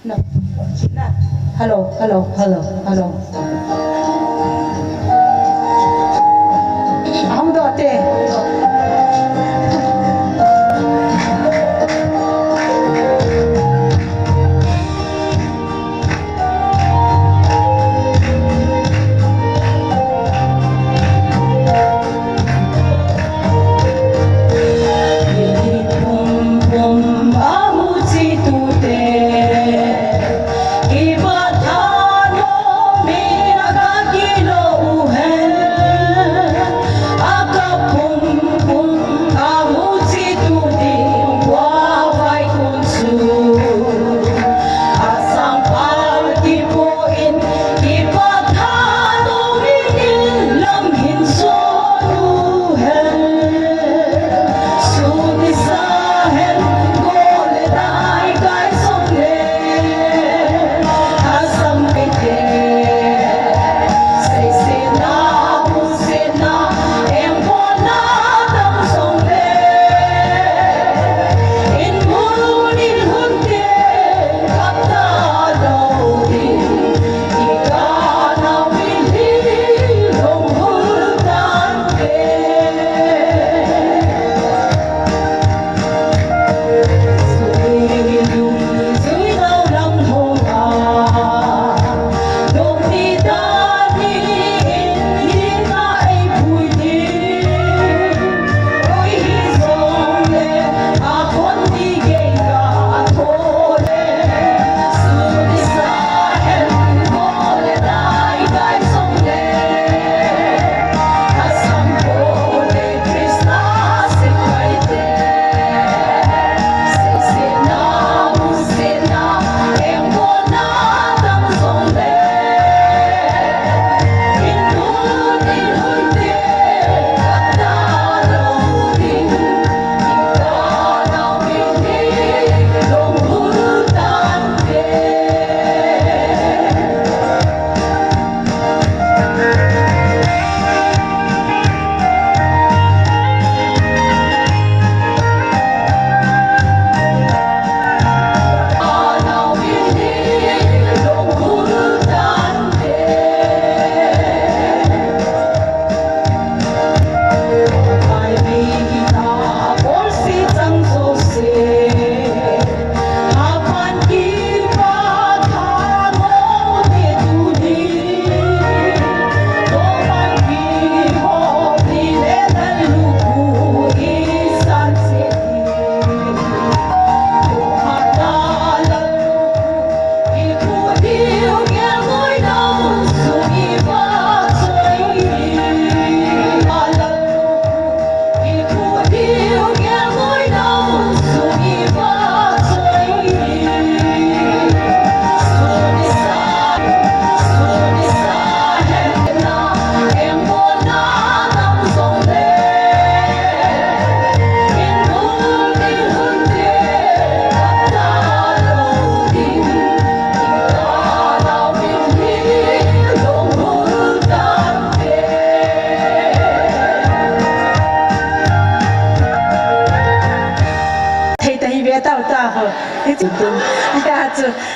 No. Hello, hello, hello, hello. Ang dote.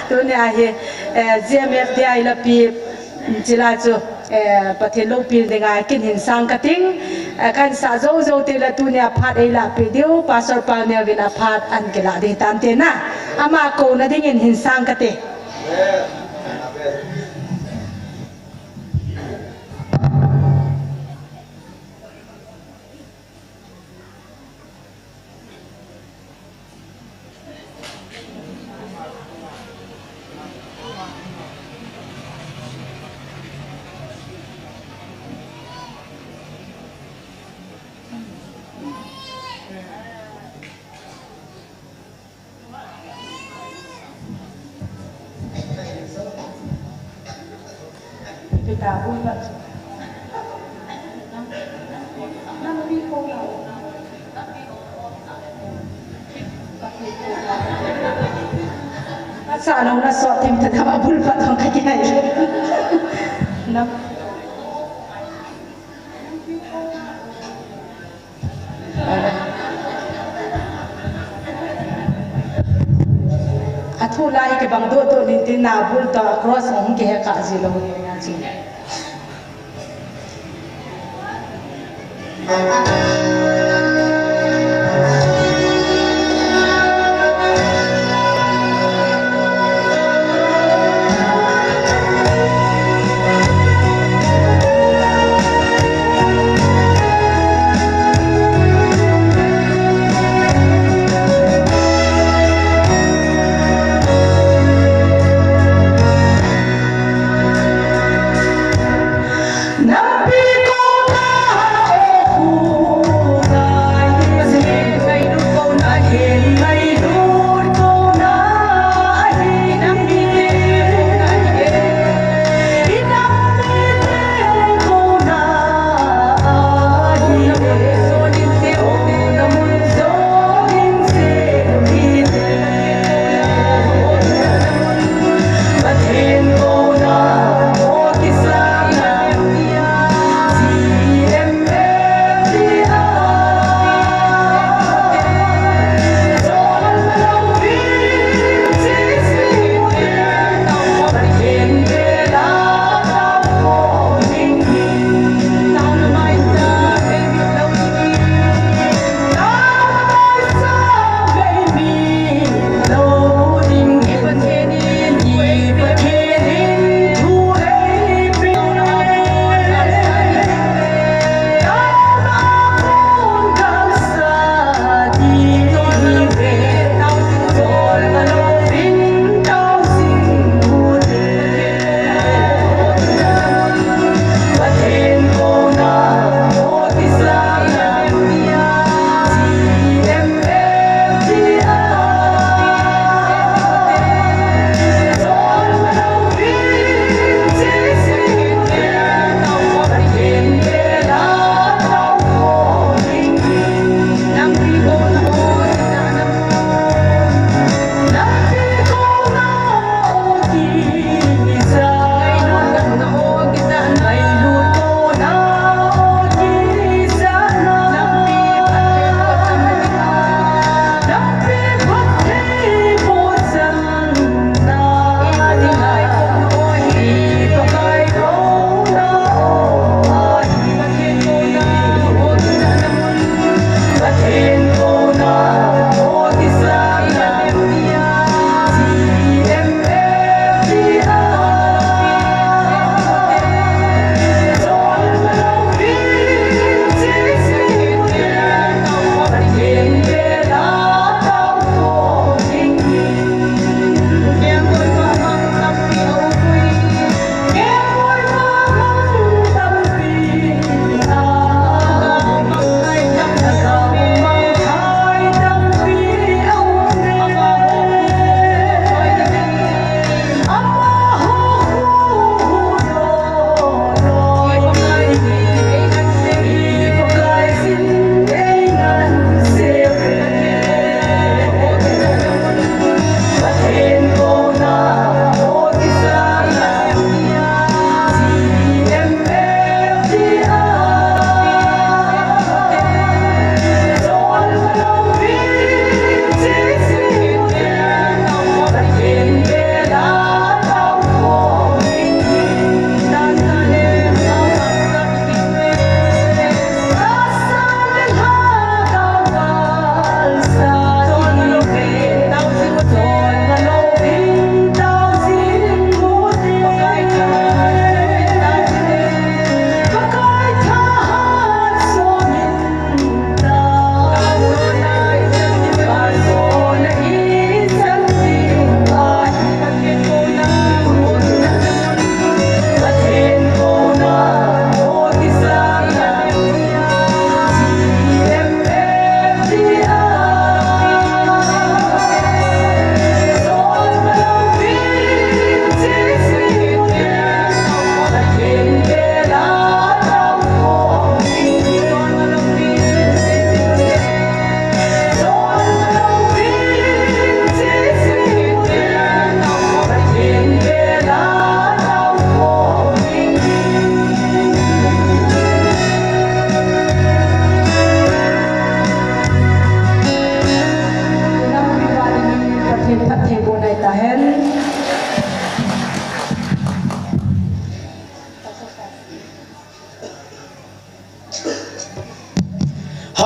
Dunia hi GMFDI lapi jila chu pathelo pil denga kin hin sang kating kan sa zo zo te la dunia phat ei la pe dio pastor pa ne vina phat an ke la de tan te na ama ko na ding hin sang kate kita pun tak sana una so tim ta dama bulpa tong kaya na thu lai ke bang do to ni tin na bul ta cross hom ke ka ji lo ni ya ji Nabi ko na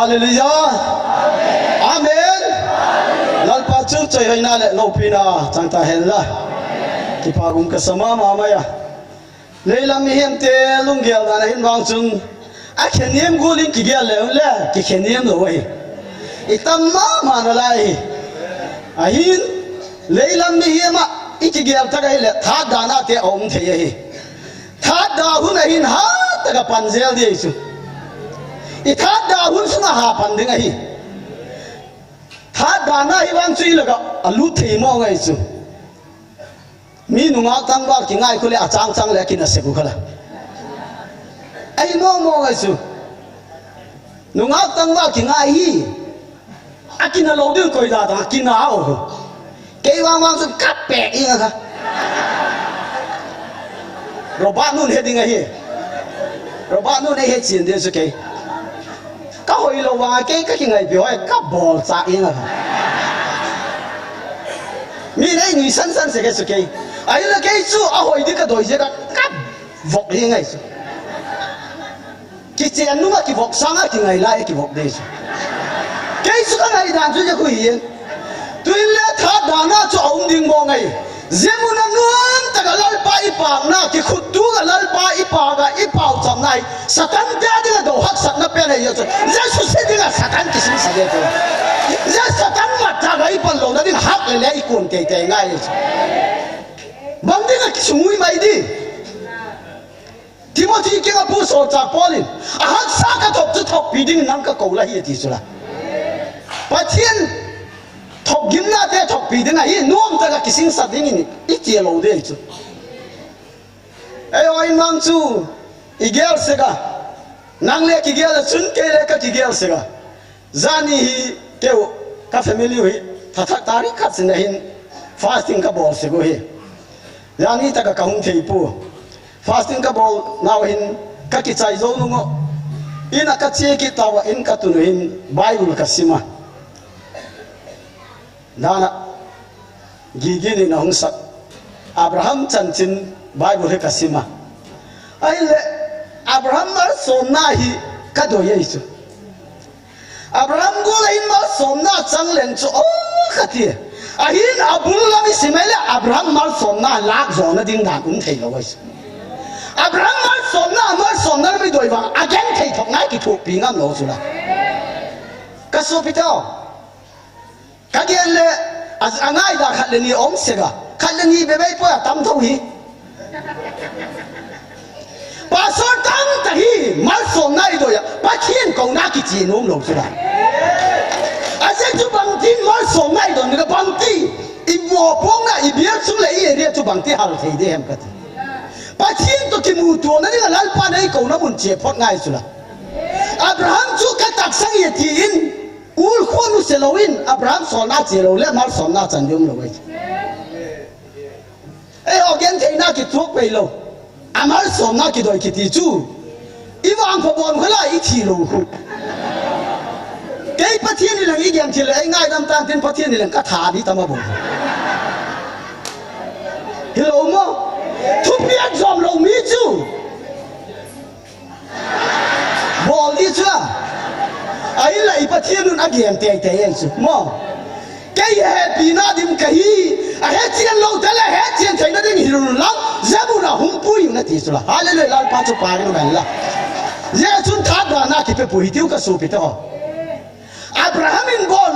hallelujah amen lalpa chu choi hoina le no pina changta hella ki pagum ka sama mamaya leilam mi hem te lunggel da hin wang chung a kheniem gulin ki gel le ki kheniem lo wai itam ma na lai a hin leilam mi hema iki gel ta gai le tha dana te om the ye tha da hun a hin ha ta ka panzel de chu i tha da hun suna ha pan ding a hi tha dana hi wang chui la ka alu thei mo ngai chu mi nunga tang wa ki ngai ko le a chang chang le ki na se ku khala ai mo mo ngai chu nunga tang wa ki ngai hi akina lo de ko da da ki na o ke wang wang chu kap pe i nga roba nun he ding a hi roba nun he chin de su ke ka hoi lo wa ke ka ki ngai bi hoi ka bol cha i nga mi nei ni san san se ke su ke ai là cái chú à hồi đi cái đôi gì cái cắt vọc như ngày cái chuyện nó mà cái vọc sang á cái ngày lại cái vọc đây cái chú cái ngày đàn chú cho quý hiền tuy là thà đàn na cho ông đình mong ngày riêng muốn ăn nuông ta cái lal pa ipang na cái khut tu cái lal pa ipang cái ipao trong này satan dia dia đồ hắc sat na pe này rồi ra chú sẽ đi cái satan cái gì sao vậy ra satan mà ta cái ipang lâu đó đi hắc lại lấy cuốn tê tê ngay bằng đi là sungui mai đi Timothy kia cái bút sổ chặt Paulin à hát sa cái thọc chứ thọc bị đinh nắng cái cầu là gì thì sao bà thiên thọc kiếm na thế thọc bị đinh này nuông ta cái sinh sát đinh này ít chia lâu đấy chứ ai ơi mang chú igel sega nang le ki gel chun ke le ka ki gel sega zani hi kêu ka family hi tha tha tari khat sin hin fasting ka bol sego hi yani ta ka kahung thei pu fasting ka bol naw hin ka ki chai zo lungo ina ka che ki tawa in ka tunu hin bible ka sima nana gigini na hung sak abraham chanchin bible ka sima ai le abraham mar somna hi ka do ye chu abraham go lein mar somna chang len chu o khati ahin abullah mi simele abraham mar somna lak zona ding da kum thei lo wai abraham mar somna mi doi wa again thei thok ngai ki thuk pi ngam lo chu la ka so pito ka gen le az angai da khat le ni om sega khat le ni be bai po tam thau hi pastor tang ta hi mar somna i doi pa thien ko na ki chi nom lo chu la ase chu bang tin mar somna i don ga bang ti i mo pong na i biar chu le i re chu bang ti hal thei de hem ka ti pa thien to ki mu to na ni lal pa nei ko na mun che phot ngai chu la abraham chu ka tak sang ye ti in ul khonu selowin abraham so na che lo le mar som na chan yum lo wai e o gen thei na ki thuk pe lo amar som na ki doi ki ti chu i wang pho bon khala i thi lo khu cái phát thiên này là ý kiến chỉ là anh ai đam tăng thiên phát thiên này là cắt thả đi tao mà bổ hiểu không thu biết dòm lầu mỹ chú bỏ đi chưa ấy lại phát thiên luôn ác hiểm tệ tệ chứ mà cái hệ bị na điểm cái hết tiền lâu thế là hết tiền thấy nó đi hiểu lắm giá bù là hung bùi nó thì sao là hai lần lại bắt chụp bài nó vậy là giá chúng ta đã na thì phải bùi tiêu cái số bị tao Abrahamin bol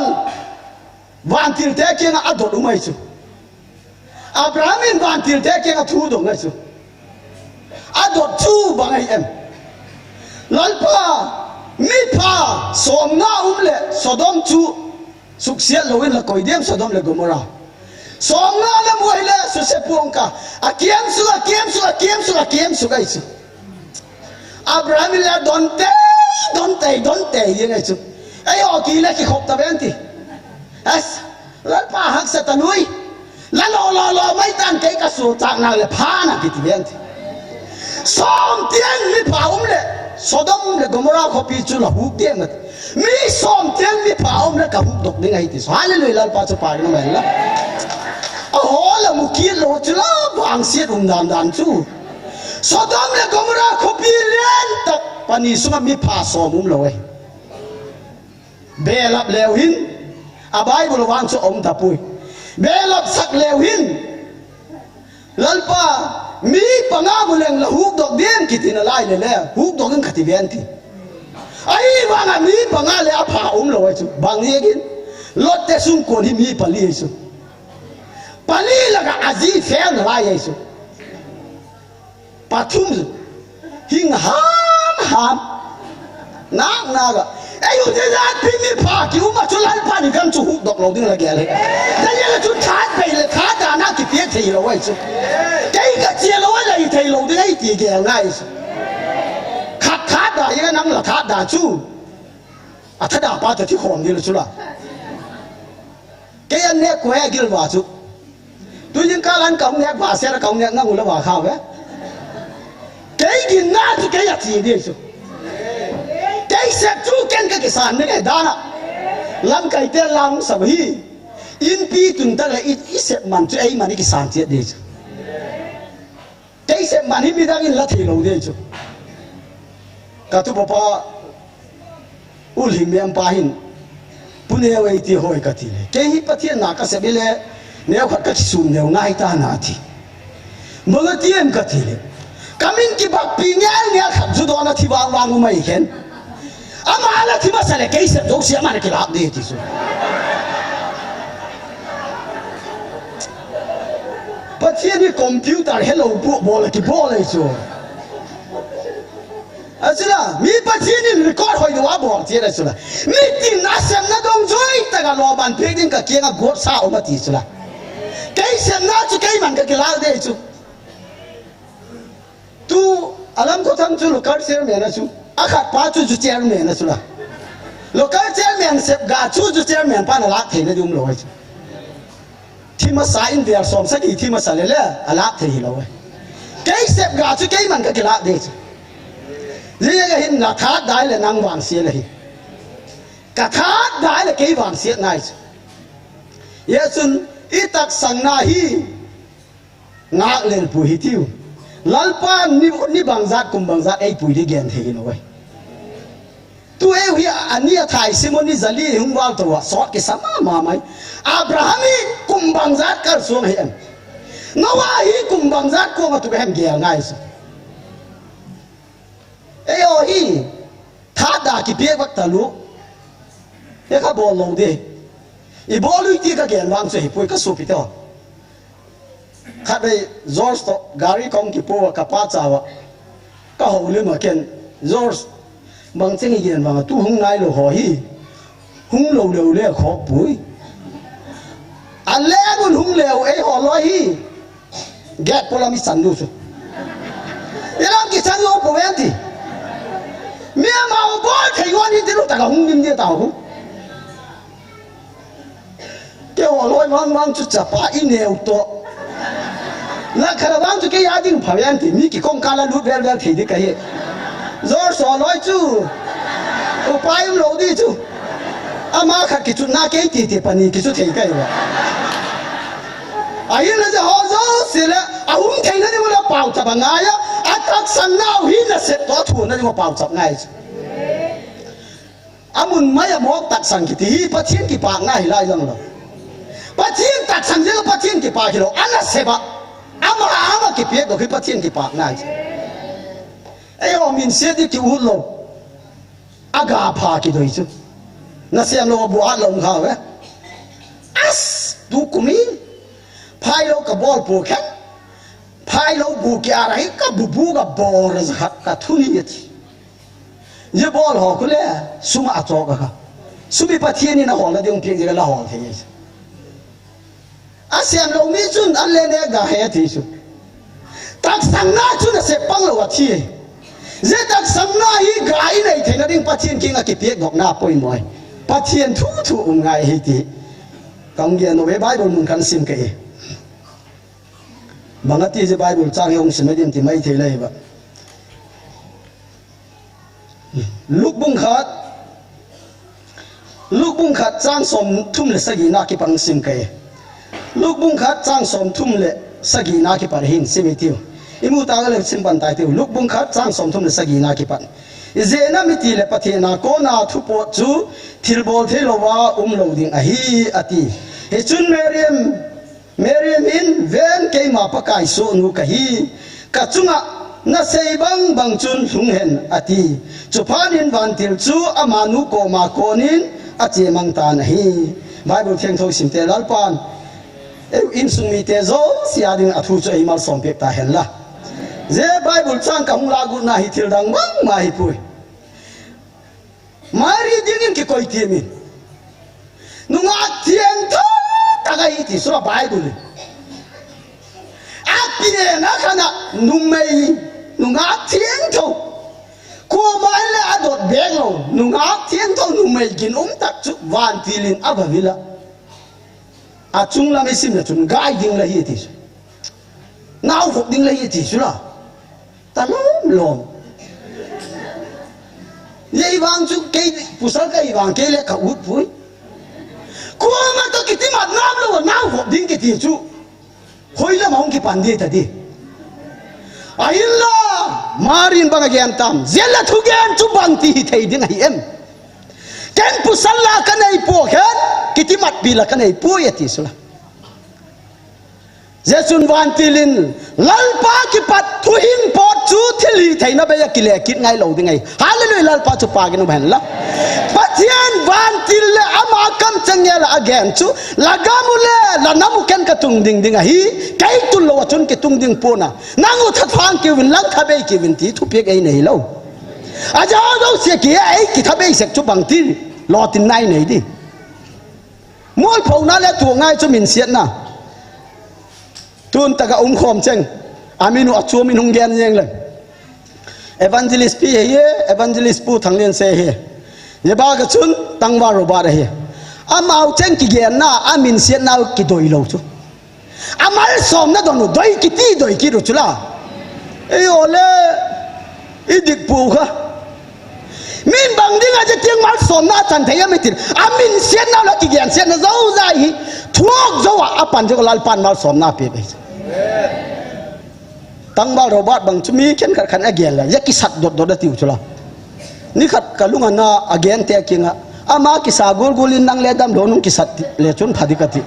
vantil te ke nga adot umai chu Abrahamin vantil te ke nga thu do ngai chu adot chu bangai em lalpa mi pha som na le sodom chu suksiat loin la koidem sodom le gomora som na le moi le su se puangka akiem su kai chu Abrahamin la don te ye ngai chu ai o ki le ki khop ta ben ti as la pa hak sa tanui la lo mai tan kai ka su chak na le pha na ki ti ben ti som tiang mi pa le sodom le gomora kho pi chu la hu tiang mat mi som tiang mi pa le ka hu dok ding ai ti so hale la pa chu pa no men la a ho la mu ki lo chu la bang siat dan chu sodom le gomora kho pi len tak pani sunga mi pa som lo ai belap lewhin abai bulu wang so om tapui belap sak lewhin lalpa mi pangamuleng la huk dok diem kitina lai le huk dok ngati venti ai wanga mi pangale apa lo chu bang yegin lotte sung ko ni mi pali su pali laga azi fel lai yesu patum hing ham naga ayu de zat pi mi pa ki uma chu lai pa ni kan chu huk dok lo ding la gele da ye la chu tha pe le tha da na ki pie thei lo wai chu cái chia lo la i thei lo ding ai ti ge ngai su khat tha da ye nang la tha da chu a tha da pa ta ti khom ni lu chu la cái anh nét của em kia vào chú tôi những cái anh công nét vào xe là công nét ngang là vào khao đấy cái gì na chú cái gì đi chú cái xe chú cái sàn này cái đó nè làm cái tên làm sao hi in pi tụi ta là ít xe man chú ấy mà cái sàn chết đi chú cái xe man hi mi đang in là thì lâu đi chú cả tu bapa ul him em pa hin punya wei ti hoi ka ti le ke hi pathian na ka se bile ne khat ka sum ne ngai ta na thi manga ti em ka ti le kamin ki bak pi ngal ne khat ju do na thi wang wang mai hen ama la thi ma sale ke se do sia ma ne ki lap de ti su pathian ni computer hello bu bol ki bol ai su asila mi pathian ni record hoi wa bol ti ra su la mi tin asam na dong joi ta ga lo ban pe ding ka kia ga got sa o ma ti su la kai sem na chu kai man ka ki la de chu tu alam ko tham chu local chairman na chu akhat pa chu chu chairman na chu la local chairman sep ga chu chu chairman pa na la the na dum lo chu thi ma sa in der som sa ki thi ma sa le le ala the hi lo kai sep ga chu kai man ka ki la de chu riêng cái hình là thát đái là năng vàng xía là hình cả thát đái là cái vàng xía này Yesun itak sang na hi ngak lên pui hi tiêu lalpa ni bang zat kum bang zat ei pui đi gen thế nó vậy tu ei hi ania thai simoni zali hung wal to sot ke sama ma mai Abrahami kum bang zat kar suam hi em nawa hi kum bang zat ko ma tu hem ge ngai su ayo hi tha da ki pe wak ta lu e ka bol lo de i bol lu ti ka gen wang se hi pui ka su pi to kha dei George to gari kong ki po ka pa cha wa ka ho le ma ken George bang cheng yen wang tu hung nai lo ho hi hung lo lo le kho pui an le bun hung leo e ho lo hi get pola mi san lu su elam ki san lo po wen ti mẹ màu bó thầy ngon như thế lúc ta cả hung nghiêm như tao hung kêu họ lôi mang chút chả phá in nèo to là khả năng chút cái gia đình phải ăn thì mi cái con cá là lút vel vel thì đi cái rồi sò nói chú ô pai em lâu đi chú ama khát cái chút na cái thì pani cái chút thì cái vậy ai là giờ họ rồi xí là hung thầy nó đi mà bảo chả bằng ai á tak sang nau hi na set to thu na ngo pau chap ngai amun maya mok tak sang ki ti pathian ki pa ngai lai jang lo pathian tak sang je pathian ki pa ki lo ana seba ama ki pe do ki pathian ki pa ngai ayo min se di ki u lo aga pha ki doi chu na sem lo bu a lo kha we as du kumi phai lo ka bol pu khat phai lâu bù kia đấy các bù các bò rồi hạt cả thu ni vậy giờ bò họ cứ lẽ suma cho cả sumi bắt thiên na họ là điều kiện gì là họ thế à xem lâu mi chun anh lên đây gà hè thì chứ tak sang na chun là sẽ băng lâu thì giờ tak sang na hi gái này thì nó định bắt thiên kia cái tiếc ngọc na bôi mồi bắt thiên thu ngay hi thì công việc nó về bài đồ mình cần xem cái bằng cái gì Bible trang ông xem điểm thì mấy thế này vậy lúc bung khát trang som thum le sagi na ki pang sim kai lúc bung khát trang som thum le sagi na ki par hin sim tiêu imu ta le sim ban tai tiêu lúc bung khát trang som thum le sagi na ki pan zena miti le pathena ko na thu po chu thilbol thelowa loading a hi ati he chun Meriam in ven ke ma pakai so nu ka hi ka chunga na sei bang chun hung hen ati chupanin vantil chu amanu ko ma konin ati mang ta na hi Bible theng tho sim te lalpan in sumi te zo siading athu chu imal som pek ta hen la je Bible chang ka hung lagu na hi thil dang mang ma hi pui mari dingin ki koi tiemin nunga tien tho tagai ti sura Bible apine na kana numei nunga tien tho ko mai le adot belo nunga tien tho numei gin tak chu van tilin abavila achung la mesim la chun gai ding la hi ti nau phok ding la hi ti sura talom lom ye wang chu ke pusal ka wang ke le ka ut pui ko ma to kiti mat nam lo nau phok ding ki ti chu hoi la maung ki pandi ta di ailla marin bang again tam zela thu gen chu bang ti thei ding ai em ken pusal la ka nei po khen kiti mat bi la ka nei pu ya ti sula jesun van tilin lalpa ki pat thuin pot chu thili theina be ya kile kit ngai lo ding ai hallelujah lalpa chu pa gi no ban la pathian van til le ama kam changela again chu lagamule lanamu ken ka tung ding ding hi kai tu lo chun ki tung ding pona nangu that phang ki win lang thabe ki win ti thu pek ai nei lo aja do se ki ai ki thabe sek chu bang ti lo tin nai nei di mol phau na le tu ngai chu min siat na tun taka khom cheng aminu achu min hung gen yeng le evangelist pi he evangelist pu thanglen se he ye ba ga chun tangwa ro ba he amau cheng ki gen na amin siat na ki doi lo chu amal som na don doi ki ti doi ki ro chula e ole idik pu kha min bang ding aja tiang mal som na chan thaya mitir amin siat na la ki gen siat na zau zai hi thuok zo apan jo lal pan mal som na pe tangba robat bang chumi ken khan again la yaki sat dot da tiu chula ni khat kalunga na again te kinga ama ki sagul gulin nang le dam lonung ki sat le chun phadi kati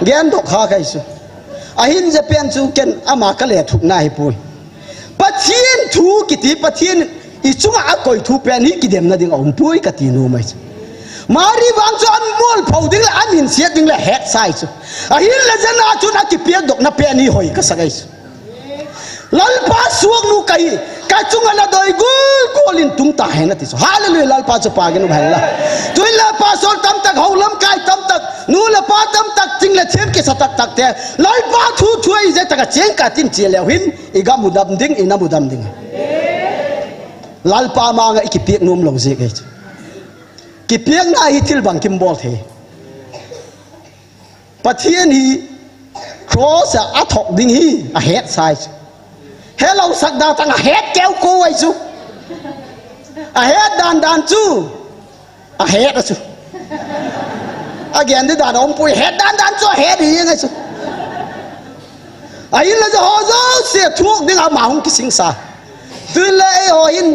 gen do kha kai su ahin je pen chu ken ama ka le thuk na hi pui pathin thu ki ti pathin I chunga a koi thu pen hi ki dem na ding om pui ka ti nu mai mari wang chu an mol phau ding la anin siat ding la het sai chu a hin la jana chu na ki piak dok na pe ni hoi ka sagai lalpa suak nu kai ka chunga na doi gul kolin tung ta he na ti so hallelujah lalpa chu pa gen bhai la tuin la pa sol tam tak holam kai tam tak nu la pa tam tak ting la them ke satak tak te lalpa thu thui je taka cheng ka tin che lew hin iga mudam ding ina mudam ding lalpa ma nga ki piak num long je kai ki piak na hi thil bang kim bol the pathian hi cross a thok ding hi a het size hello sak da tang a het keu ko ai chu a het dan chu a het a chu again the dan om pui het dan chu het hi ngai chu ai la ho zo se thuok ding a ma hung ki sing sa tu le ho in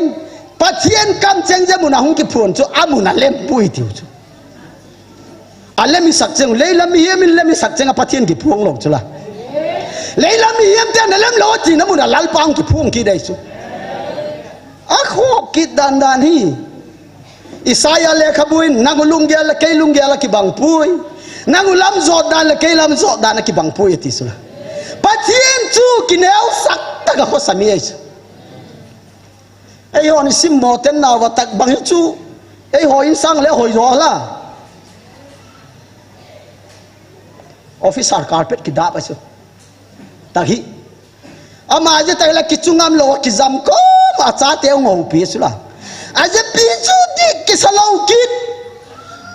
pathian kam cheng je mun hung ki phun chu amuna lem pui tiu chu alemi sak cheng leila mi yemin lemi sak cheng a pathian ki phuang lo chula leila mi yem te na lem lo ti na mun lal pang ki phuang ki dai chu a kho ki dan hi Isaya le khabuin nangulung gel la keilung gel la ki bang pui nangulam zot dan la keilam zot dan ki bang pui ti chula pathian chu ki neu sak ta ga ho sami ai ai ho ni sim mo ten na wa tak bang chu ai ho in sang le hoi ro la officer carpet ki da pa chu tahi ama je ta la ki chungam lo ki jam ko ma cha te ngau pi su la aje pi chu dik ki salau ki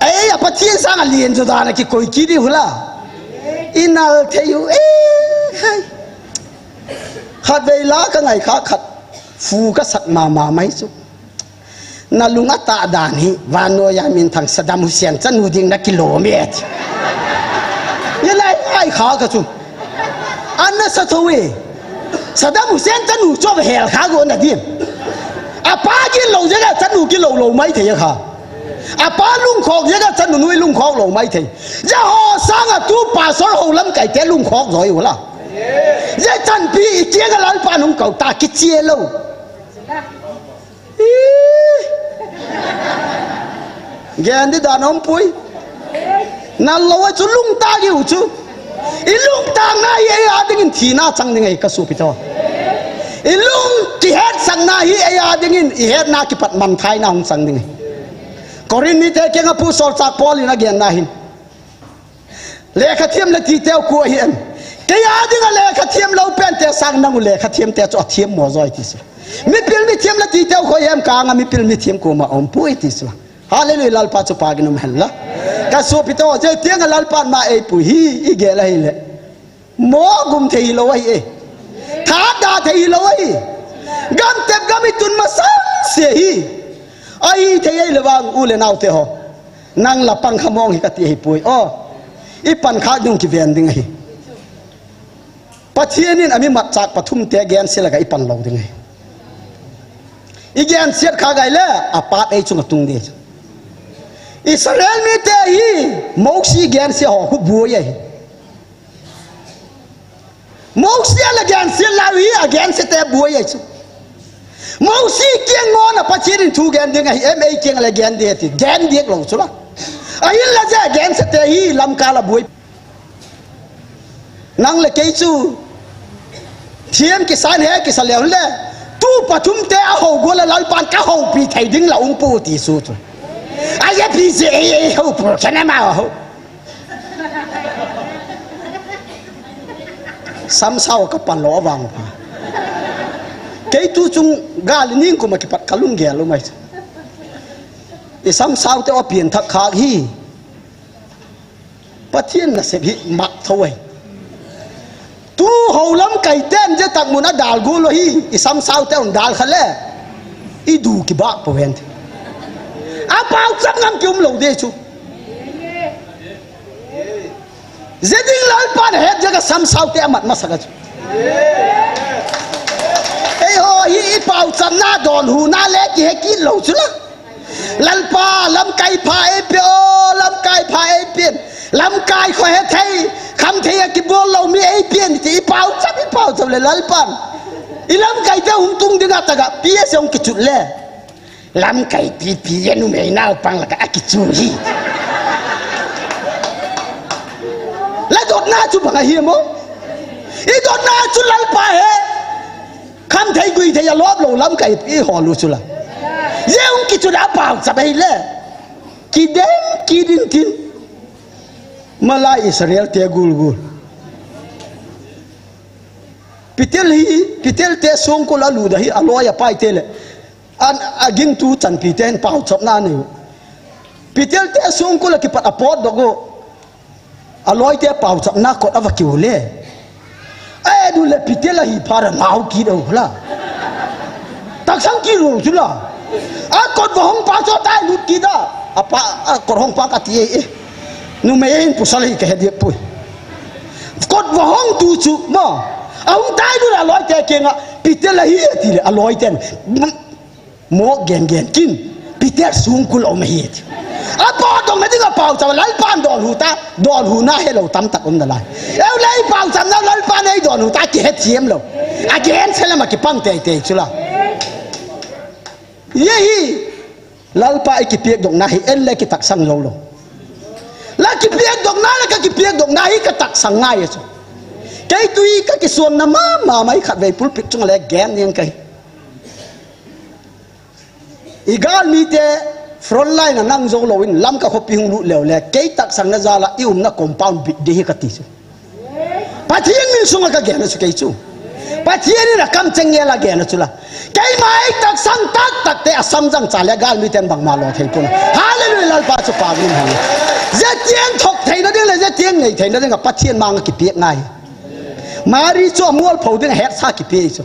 ai apa thien sang a lien jo da na ki koi ki di hula inal the yu hai khat dei la ka ngai kha khat fu ka sak ma mai chu na lunga ta dan hi wano ya min thang Saddam Hussein chan nu ding na kilomet ye lai ai kha ka chu anna sa thowe Saddam Hussein chan nu chob hel kha go na dim apa ki lo jaga chan nu ki lo mai the kha apa lung khok jaga chan nu lung khok lo mai the ja ho sang a tu pa sor ho lam kai te lung khok rồi wala ja chan pi chia ga lal pa nung kau ta ki chia lo gen đi đàn ông pui na lo chu lung ta ki u chu i lung ta na ye a ding thi na chang ding ai ka su pi to i lung ki het sang na hi a ding in i het na ki pat man thai na hong sang ding korin ni te ke nga pu sol chak pol ina gen na hin le kha thiam le ti teo ku hian ke ya ding le kha thiam lo pen te sang na ngu le kha thiam te cho thiam mo zoi ti su mi pil mi thiam le ti teo ko yem ka nga mi pil mi thiam ko ma om pui ti su hallelujah lal pa chu pa ginum hella ka su pi to je tiang lal pa ma e pu hi i ge la hi le mo gum thei lo ai e tha da thei lo ai gam tep gam itun ma sang se hi ai thei ai le wang u le nau te ho nang la pang khamong hi ka ti hi pui o i pan kha dung ki ven ding hi pathianin ami mat chak pathum te gen se la ga i pan lo ding hi i gen siat kha gai le apat ei chung tung de Israel mi te hi moksi gen se ho ku bu ye moksi la gen se la wi again se te bu ye chu moksi kieng ngon a pachin thu gen ding ai em ei kieng la gen de ti gen diek lo chu la ai la ja gen se te hi lam ka la bu nang le ke chu thiam ki san he ki sa le le tu pathum te a ho go la lal pan ka ho pi thai ding la ung pu ti su chu ai ya pi se ai ho pro chana ma ho sam sao ka pan lo wang pa ke tu chung gal ning ko ma ki pat kalung ge lo mai e sam sao te o pian thak kha hi pathian na se bi mak thoi tu ho lam kai ten je tak mun a dal gu lo hi e sam sao te on dal khale i du ki ba po wen a bao chắc ngam kium lo de chu zeding lal pan het jaga sam sao te amat masaga chu ei ho hi bao cham na don hu na le ki he ki lo chu la lal pa lam kai pha e pe o lam kai pha e pien lam kai kho he thei kham thei ki bol lo mi e pien ti bao cham le lal pan i lam kai te hum tung dinga ta ga pi se ong ki chu le lam kai pi nu me na pang la ka akichu hi la dot na chu bang hi mo i dot na chu lal pa he kham thei gui thei ya lob lo lam kai pi ho lu chu la ye ung ki chu da pao sa bai le ki den ki din tin mala Israel te gul pitel te song ko la lu da hi aloya pai te le an aging tu chan pi ten pau chop na ni pitel te sung ko la ki pat apot dogo aloi te pau chop na ko ava ki le e du le pitel la hi para mau ki do la tak sang ki ro chu la a ko hong pa cho tai lut ki da apa ko hong pa ka ti e nu me en pu sali ke he pu ko hong tu chu mo a hong tai du la aloi te ke nga pitel la hi ti le aloi ten mo gen kin Peter sung kul om hiet apa dong me dinga pau cha lal pan don hu na hello tam tak om da lai eu lai pau cha na lal pan ei don hu ta ki het thiem lo again selama ki pang te chula ye hi lal pa ki piek dong na hi en le ki tak sang lo la ki piek dong na la ka ki piek dong na hi ka tak sang ngai so kai tui ka ki suam na ma mai khat ve pul pik chung le gen yen kai igal mi te front line na nang zo lo in lam ka khopi hung lu lew le ke tak sang na zala i na compound bit de hi ka ti chu pathian min sunga ka ge na chu ke chu pathian ni na kam cheng ye la ge na chu la ke mai tak sang tak te asam jang cha le gal mi ten bang ma lo thei pun hallelujah lal pa chu pa min ha je tiang thok thei na ding le je tiang nei thei na ding ka pathian mang ki piek ngai mari chu mual phau ding het sa ki pe chu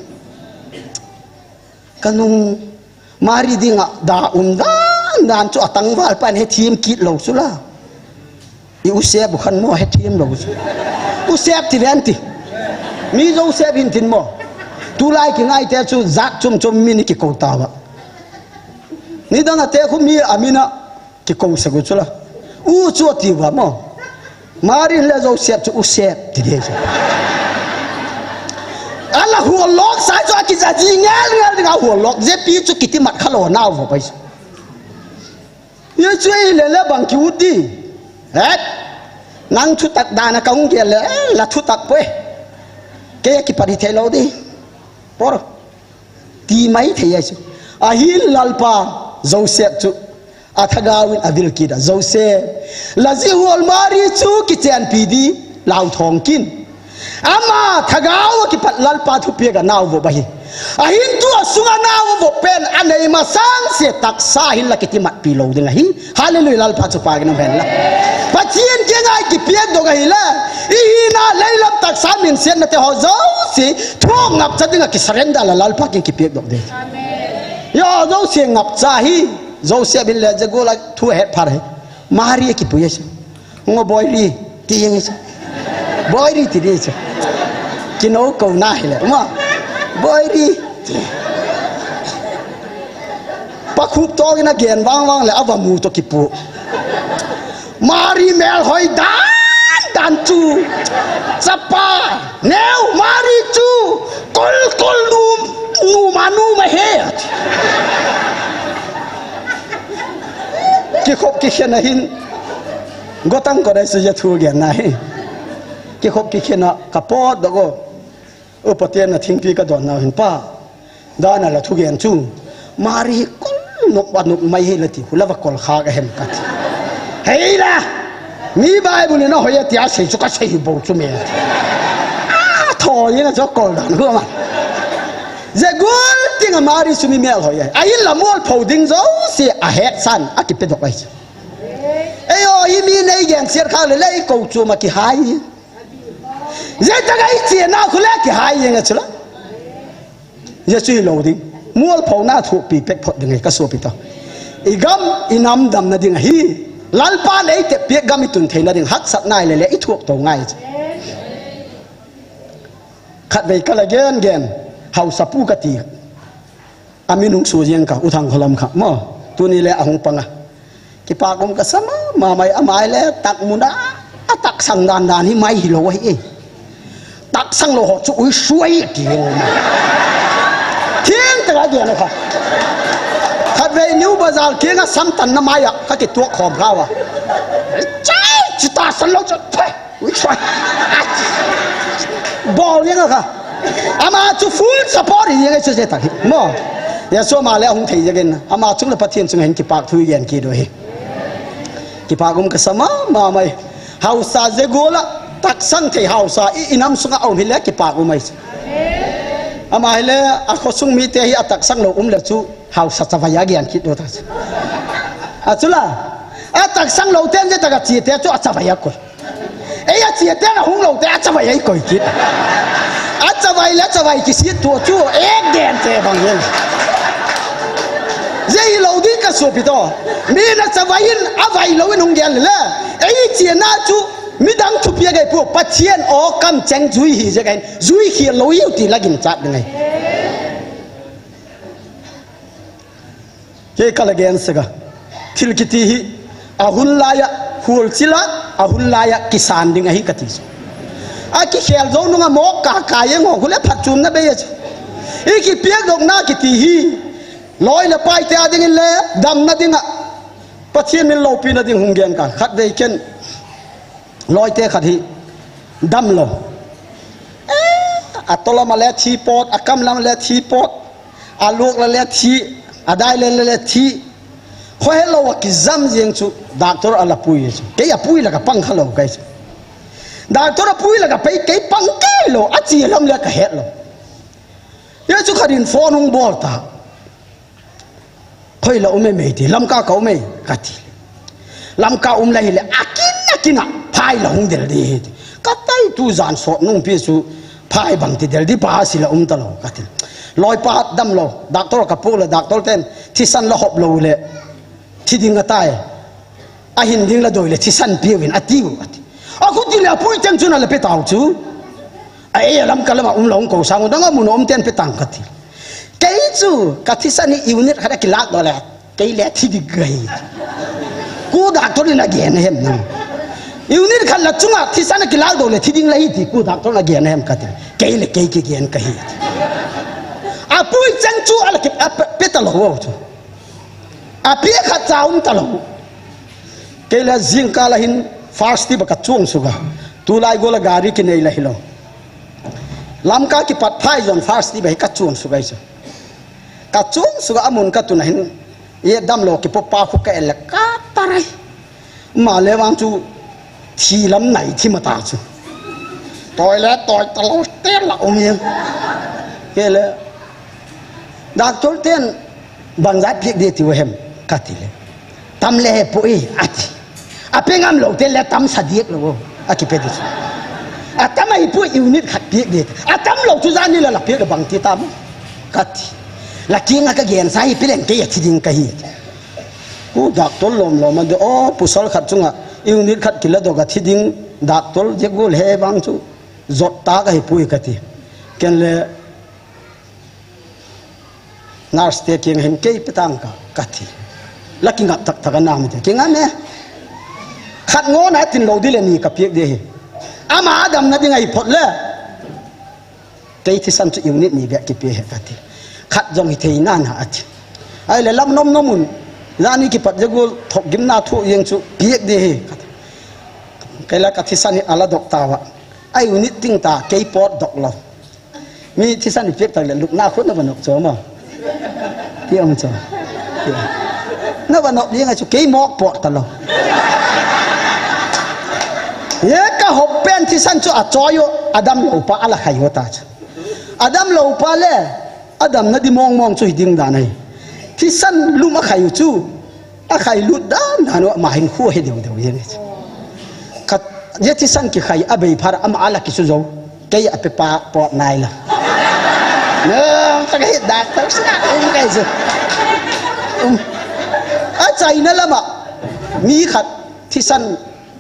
kanung mari dinga da dan chu atang wal pan he thim kit lo su la i u se bu khan mo he thim lo su u se ti ren ti mi zo se bin tin mo tu lai ki ngai te chu zat chum mi ni ki ko ta ba ni dang ate khu mi amina ki ko sa go chula u chu ti wa mo mari le zo sep chu u sep ti de ala hu lok sai cho ki za ji ngal ngal hu lok je pi chu ki ti mat khalo naw vo pai ye chui le le bang ki u ti het nang thu tak dana ka ung ge le la thu tak pe ke ki pari the lo di por ti mai the ye chu a hi lalpa Joseph chu athagawin adil kida Joseph lazi hol mari chu ki chen pidi lau thong kin ama thagaw ki pat lalpa thu pe ga naw vo bahi a hin tu asunga naw vo pen anei ma sang se tak sa hin la ki ti mat pi lo ding hi hallelujah lalpa chu pa ga no ben la patien ke ngai ki pe do ga hi la i na leilam tak sa min sen na te ho zo si thong ngap cha ding ki surrender la lalpa ki pe do de yo zo se ngap cha hi zo se bin le je go la thu het phar he mari ki pu ye ngo boy ri ti ye boy ri ti de ki no ko na hi le ma boy ri pa khup to na gen wang wang le ava mu to ki pu mari mel hoi dan chu chapa neu mari chu kol nu manu ma he ki khop ki khena hin gotang ko dai su ya thu gen na hi ki khop ki khena ka pot do go upatien na thing pi ka don na hin pa da na la thu gen chu mari kol nok ba nok mai he lati hulawa kol kha ga hem kat hei la mi bible no hoya tia sei chu ka sei bo chu me tho yin cho kol dan hu ma ze gol ting mari su mi mel hoya ai la mol poding zo si a het san a ki pe dok ai ayo i mi nei gen ser kha le lei ko chu ma ki hai ze ta ga i chi na khu le ki hai yin chula ye chui lo ding mol pho na thu pi pek phot ding ka so pi ta igam inam dam na ding hi lalpa le te pe gam i tun theina ding hak sat nai le le i thuak to ngai khat bei kala gen hau sapu ka ti aminung su jeng ka uthang kholam kha mo tu ni le ahung panga ki pa kom ka sama ma mai amai le tak muna atak sang dan hi mai hi lo hi tak sang lo ho chu ui suai ki thiên ta ga na kha khat ve new bazar ke nga sam tan na mai ka ki tuak khom ka wa chai chi ta san lo chu phe ui suai bol yang ka ama chu full support hi yang chu se ta mo ya so ma le hung thei again ama chung la pathian chung hen ki pak thu yen ki do hi ki pa gum ka sama ma mai hausa je gola tak sang thei hausa inam sunga au hile ki pa gum mai ama hile a khosung mi te hi atak sang lo le chu hausa chawaya gian ki do ta a chula atak sang lo ten je ta ga chi te chu a chawaya ko ei a chi te na hung lo te a chawaya ko ki a chawai la chawai ki si tu chu ek den te bang yen dây lâu đi cả số bị to, mi na chavain avai lâu in hong gel le, ấy chuyện na chú mi đang chụp bia cái bộ bắt chuyện ở cam cheng duy hi cái cái duy hi lâu yêu thì là kinh chặt này, cái cái là gen sega, thil kiti hi ahun laya hul chila ahun laya kisan ding hi katis, aki khel zo nunga mo ka kaya ngo hule phachum na be ye, iki piak dok na kiti hi loi la pai te ading le dam na dinga pathian min lo pi na ding hung gen ka khat dei ken loi te khat hi dam lo atola ma le thi pot akam lam le thi pot aluk la le thi adai le thi khoi lo ki zam jeng chu doctor ala pui ke ya pui la ka pang khalo kai doctor pui la ka pai ke pang ke lo a chi lam le ka het lo ye chu kharin phone hung bol ta khoi la ume mei ti lam ka ka ume ka ti lam ka la hi le akina phai la hung del di ka tai tu zan so nung pi su phai bang ti del di pa si la ta lo ka ti loi pa dam lo doctor ka pu la doctor ten thi san la hop lo le thi ding atai a hin ding la doi le thi san pi win atiu a ku ti la pui teng chu na le pe tau chu a e lam ka lama long ko sang dang mu nom ten pe tang ka ti cái chú cái thi san ni unit khada ki lak do le cái lẽ thì đi gầy cú đặc tôi là ghen em nè yêu nít khăn là chúng à thì sao cái lao đồ là thì đi lấy thì cú đặc tôi là ghen em cái là cái ghen cái à bui chân chú à là cái biết tao lâu chứ à biết khát cháu tao lâu cái là riêng cả là hin fast thì bạc chuông suga tu lại gọi là gari cái này là hilo làm cả cái phát phai dọn fast thì bạc chuông suga chứ cả chuông suga amun cả tu này ye dam lo ki popa khu ka el ka tarai ma le wang chu thi lam nai thi ma ta chu toilet talo te la om yen ke le doctor ten ban zat pik de ti hem ka ti le tam le po e ati apengam lo te le tam sadiek lo aki pe de atam ai pu unit khat pik de atam lo chu zan ni la pik de bang ti tam ka ti là kia ngay cái gen sai pileng cái gì đình cái cú đặc tol lom mà do pusal khát chung à yêu nít khát kila do cái đình đặc tol je gol he bang chu zot ta cái pui cái ti ken le nars te king hem cái petang ka ti là kia ngap tak tak nam te kia ngane khát ngô na tin lo di le ni ka piek de ama adam na dingai phot le cái thi san chu yêu nít ni be ki pe he ka ti khát dòng thì thấy nan hả ai là lắm nôm nôm mun ra ni cái bát jago thọc gim na thu yang chu piek de cái là cái thi san ala dok tawa ai unit ting ta cái pot dok lo mi thi san piek ta là lục na khốt nó vẫn nộp chỗ mà piek ông chỗ nó vẫn nộp riêng ai chu cái móc pot ta lo ye ka hộp pen thi san chu a choyo adam lo pa ala khayo ta adam lo pa le Adam na di mong chu hiding da này thì san luma khai chu a khai lut dam da no ma hin khu he deu yen kat ye thì san ki khai a bei phar am ala ki su zo cái a pe pa po nai la no ta cái da ta sa cái gì a chai na lama mi khat thì san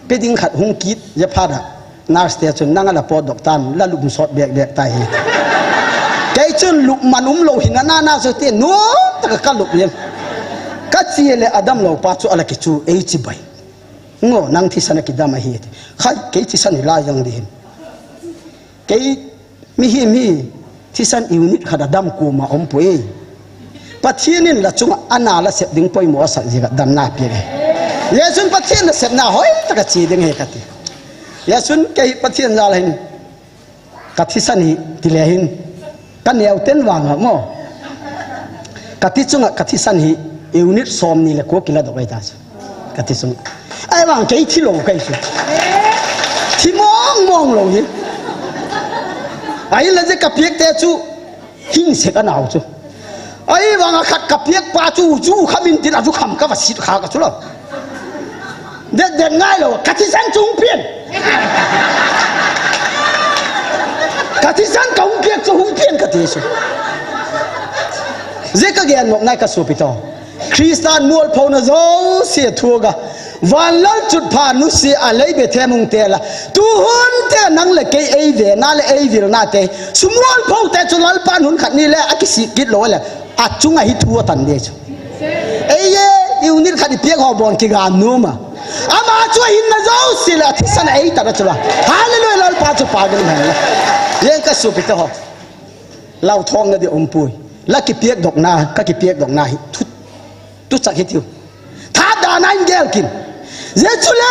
pe ding khat hung kit ye phara nars te chun nanga la po dok tan la lum sot bek bek tai cái chân lục mà lo hình na so tiền no ta ka lục yen ka chi le adam lo pa chu ala ki chu e chi bai ngo nang thi sana ki dama hi khai cái thi san la yang din cái mi thi san unit khad adam ko ma om poi pathinin la chunga ana la sep ding poi mo sa ji ga dam na pi le yesun pathin la sep na hoi ta ka chi ding he ka ti yesun cái pathin za la hin ka thi san hi ti le hin kan neo ten wang mo kati chunga kati san hi unit som ni le ko kila do bai ta kati chung ai wang cái thi lo kai chu thi mong lo hi ai la je ka piek te chu hing se ka naw chu ai wang khat ka piek pa chu khamin tin a chu kham ka va sit kha ka chu lo de ngai lo kati san chung pian kati san kaung piek chu hung pian ka ti chu zeka gen nok nai ka su pito Christian mual phona zo se thuga van lal chut pha nu si a lei be themung te la tu hun te nang le ke ei ve na le ei vil na te sumual phau te chu lal pan hun khat ni le akisi kit lo le a chunga hi thu tan de chu ei ye unit khat piek ho bon ki ga nu ma ama chu hin na zo si la thi san ei ta ra chu la hallelujah lal pa chu pa gen la ye ka su pito ho lau thong na de om pui la ki piek dok na ka ki piek dok na hi tu chak hitiu tha da na ingel kin je chule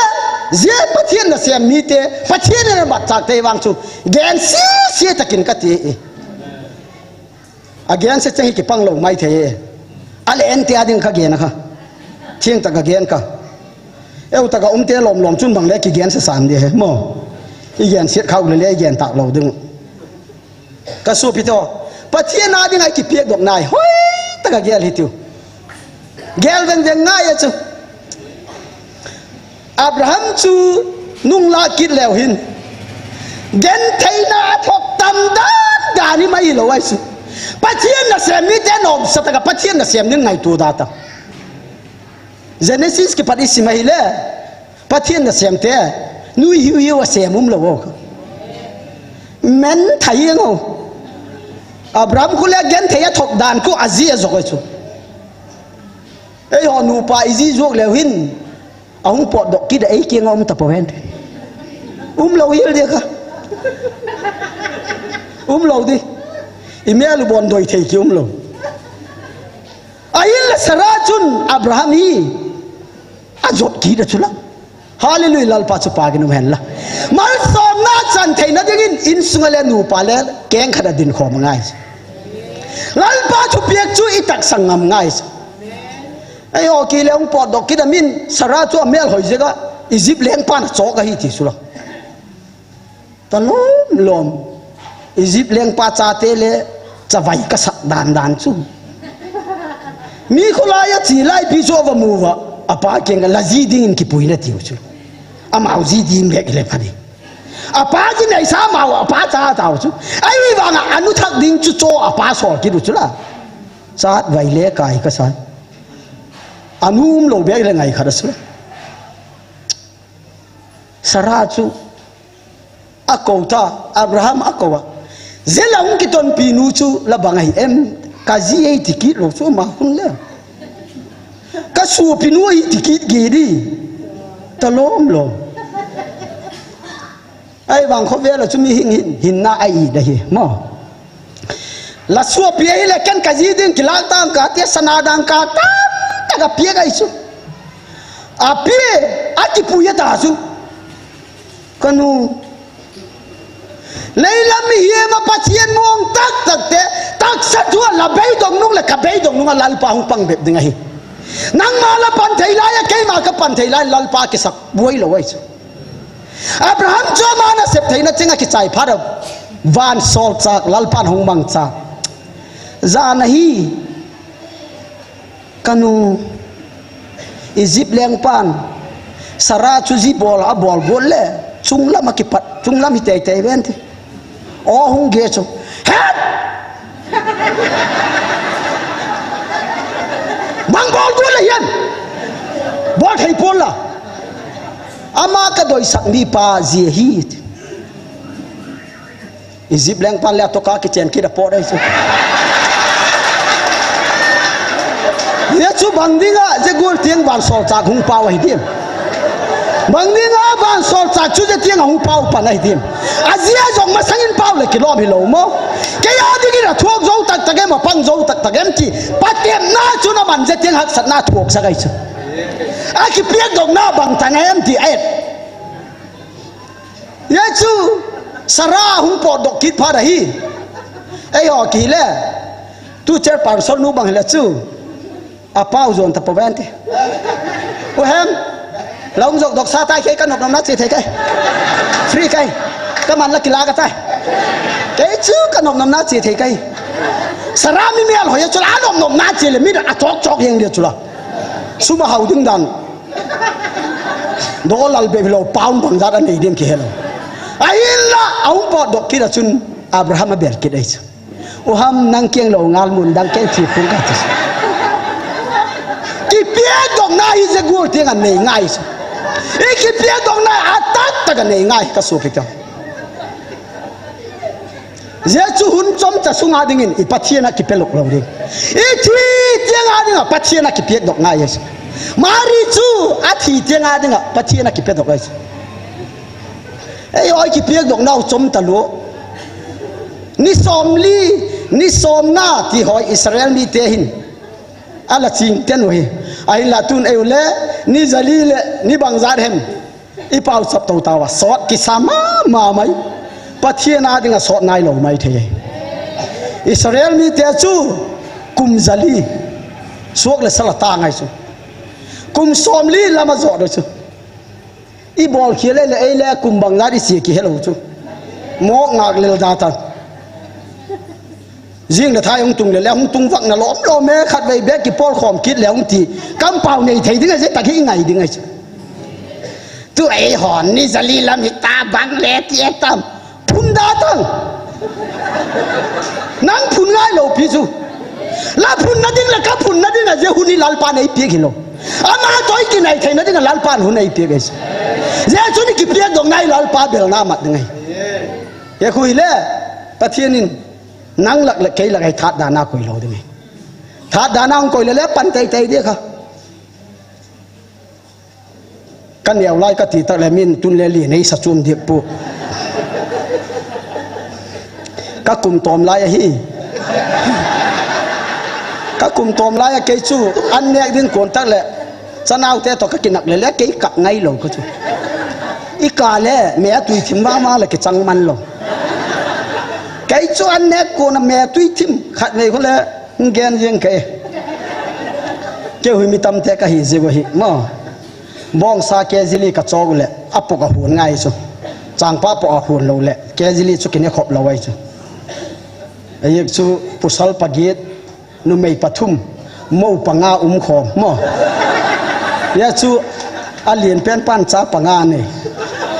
je pathian na sem mi te pathian na bat chak te wang chu gen si takin ka ti again se chang ki pang lo mai the ale en te ading kha gen kha thieng ta ka gen ka eu ta ka te lom chun bang le ki gen se sam de mo i gen siat khau le le gen tak lo ding ka su pito pathian na ding ai ki piek dok nai hoi ta ka gel hitiu gel ven ngai chu Abraham chu nung la kit leo hin gen theina thok tam da ni mai lo ai su pathian na sem ni te nom sa ta ka pathian na sem ni ngai tu da ta Genesis ki pati si mai le pathian na sem te nui hiu wa sem lo wo men thai ngo Abraham ku le gen theya thok dan ku azia zo ko chu ấy họ nụ pa izi zuộc leo hin ông pot dok kida ấy kia ngom tapoven lâu hiu dia ka lâu đi email bon doi thei ki lâu ayil sarachun Abraham hi ajot ki da chula hallelujah lalpa chu pagin hen la mal som na chan thei na dingin in sungale nu pa le keng khada din khom ngai lalpa chu piak chu itak sangam ngai ai o ki le ong pot dok ki da min sara chu amel hoi je ga Egypt leng pan chok ga hi ti sula talom lom Egypt leng pa cha te le chawai ka sak dan chu mi khulaya chi lai pi zo wa mu wa apa kenga lazi ding ki puina tiu chu amau ji dim ge le phani apa ji nei sa mau apa cha tao chu ai wi wa nga anu thak ding chu cho apa so ki du chu la chat vai le kai ka sai anum lo be le ngai khada su sara chu akota Abraham akowa zelaung ki ton pinu chu la bangai em kazi ei tikit lo chu ma hun le ka su pinu ei tikit ge di talom lo ai bang kho ve la chu mi hin na ai da hi mo la su pi ei le kan kazi din kilal tam ka te sana dang ka tam ta ga pie ga isu a pie a ti pu ya ta su kanu leila mi hi ma patien mong tak te tak sa thua la bei dong nung la ka bei dong nung lal pa hung pang bep dinga hi nang ma la pan thei la ya ke ma ka pan thei la lal pa ke sak buai lo wai Abraham cho ma na sep thei na chenga ki chai phar van sol chak lal pan hung mang cha za na hi kanu Egypt leng pan sara chu ji bol a bol bol le chung la ma ki pat chung la mi tei tei ven ti o hung ge chu het bang bol du la hian bol thei pol la ama ka doi sak mi pa zi hi Egypt leng pan le to ka ki chen ki da po dai chu ye chu bang dinga je gol tiang ban sol chak hung pa wa hi dim bang dinga ban sol chak chu je tiang hung pa pa nai dim azia jong ma sangin pa le ki lom hi lo mo ke ya digi ra thuok zo tak tak em pang zo tak tak em ti patem na chu na man je tiang hak sat na thuok sa gai chu a ki piak dong na bang tang em ti et ye chu sara hung po dok kit pha da hi ai ho ki le tu chair person nu bang le chu apau zon ta povente o hem long dok dok sa tai ke kan nom na chi thei kai free kai ka man la kila ka tai ke chu kan nom na chi thei kai sarami mi al hoya chula nom na chi le mi da chok chok yeng dia chula suma hau ding dan do lal be lo pound bang za da nei dim ki hello ailla au po dok ki da chun Abraham ber ki dai o ham nang keng lo ngal mun dang ke chi pung ka chi ki pie dong na hi ze gur tiang an nei ngai e ki pie dong na atat ta ga nei ngai ka su pita je chu hun chom cha sunga dingin I pathiana ki pelok lo ding e thi tiang a ding pathiana ki pie dok ngai yes mari chu a thi tiang a ding pathiana ki pe dok yes e oi ki pie dok nau chom ta lo ni som na ti hoi Israel mi te hin ala ching ten we ai la tun e le ni zali le ni bangzar hem I pau sap to tawa sot ki sama ma mai pathiana dinga sot nai lo mai the Israel mi te chu kum zali suak le sala ta ngai chu kum som li lama zo do chu I bol khile le ei le kum bangzar I si ki hello chu mo ngak le da ta riêng là thay ông tung là ông tung vặn là lõm lo mẹ khát về bé cái pol khom kít là ông thì cam pau này thấy thế này ta cái ngày đi ngày tu ấy hòn ni zali làm thì ta bắn lẹ tiệt tam phun đa tăng nang phun ngay lo pi chu la phun na ding là ka phun na ding là je huni lal pa này pi kilo ama toy ki này thấy na ding là lal pa hun này pi guys je chu ni ki pi dong nai lal pa bel na mat ngay ye khui le pathianin nang lak le kai la kai that dana koi lo ding that dana ong koi le pan tai tai dia kha kan neo lai ka ti ta le min tun le li nei sa chum dik pu ka kum tom lai hi ka kum tom lai ke chu an nek din kon tak le sanau te to ka kinak le ke ka ngai lo ka chu i ka le me tui thim ma le ke chang man lo cái chỗ anh nét cô là mẹ tuy thím khát này có lẽ ghen riêng cái kêu huy mi tâm thế cái gì vậy mà bong sa cái gì cái chỗ lẽ áp cái huồn ngay chứ chẳng pa bỏ huồn lâu lẽ cái gì chỗ cái này khop lâu vậy chứ ấy chỗ pusal pagiet nu mei pathum mau panga khom mà ya chỗ alien pen pan cha panga này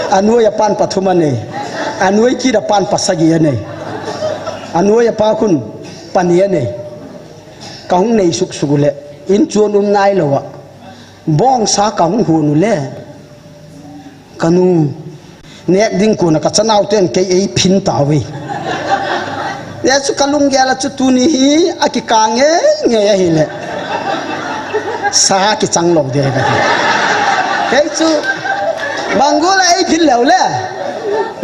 anu ya pan pathum này anu ki da pan pasagi này anuaya pa kun pania ne kaung nei suk sugule in chuan nai lowa bong sa kaung hunu le kanu nek ding ko na ka chanau ten ke ei phin tawi ya chu kalung gela chu tu ni hi akika nge hi le sa ki chang lo de ka ke chu bangula ei phin lo le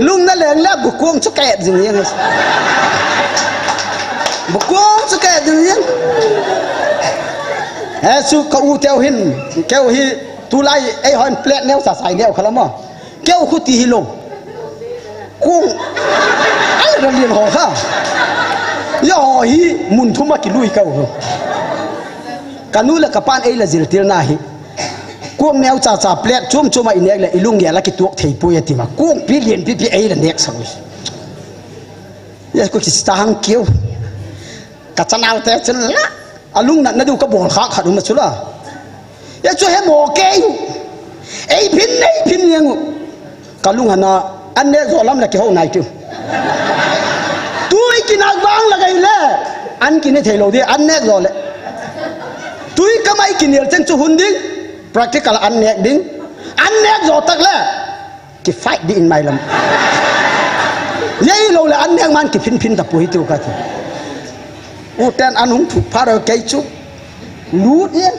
lung na leng la bu kuang chu ke jing yang bukuang suka dunia, su kau teo hin, kau hi tulai hon plate neo sa sai neo kalau mah, kau kuti hilo, kung, ada lian ho ha, ya hi muntuma kilui kau, kanu la kapan la ziltir nahi, kung neo sa plate cuma ini la ilung ya la kituak teipu ya tima, kung pilih la nek sawis, ya kau kisah hang kiau. Kacang te chen la alung na du ka bol kha kha du ma chula ya chu he mo ke ei phin yang kalung hana an ne zo lam la ke ho nai tu tui kinak bang la gai le an kin ne thelo de an ne zo le tui ka mai kin yel chen chu hun ding practical an ne ding an ne zo tak le ki fight di in mai lam yei lo le an ne man ki phin ta pui tu ka tu utan an hung thuk pharo kai chu lut ye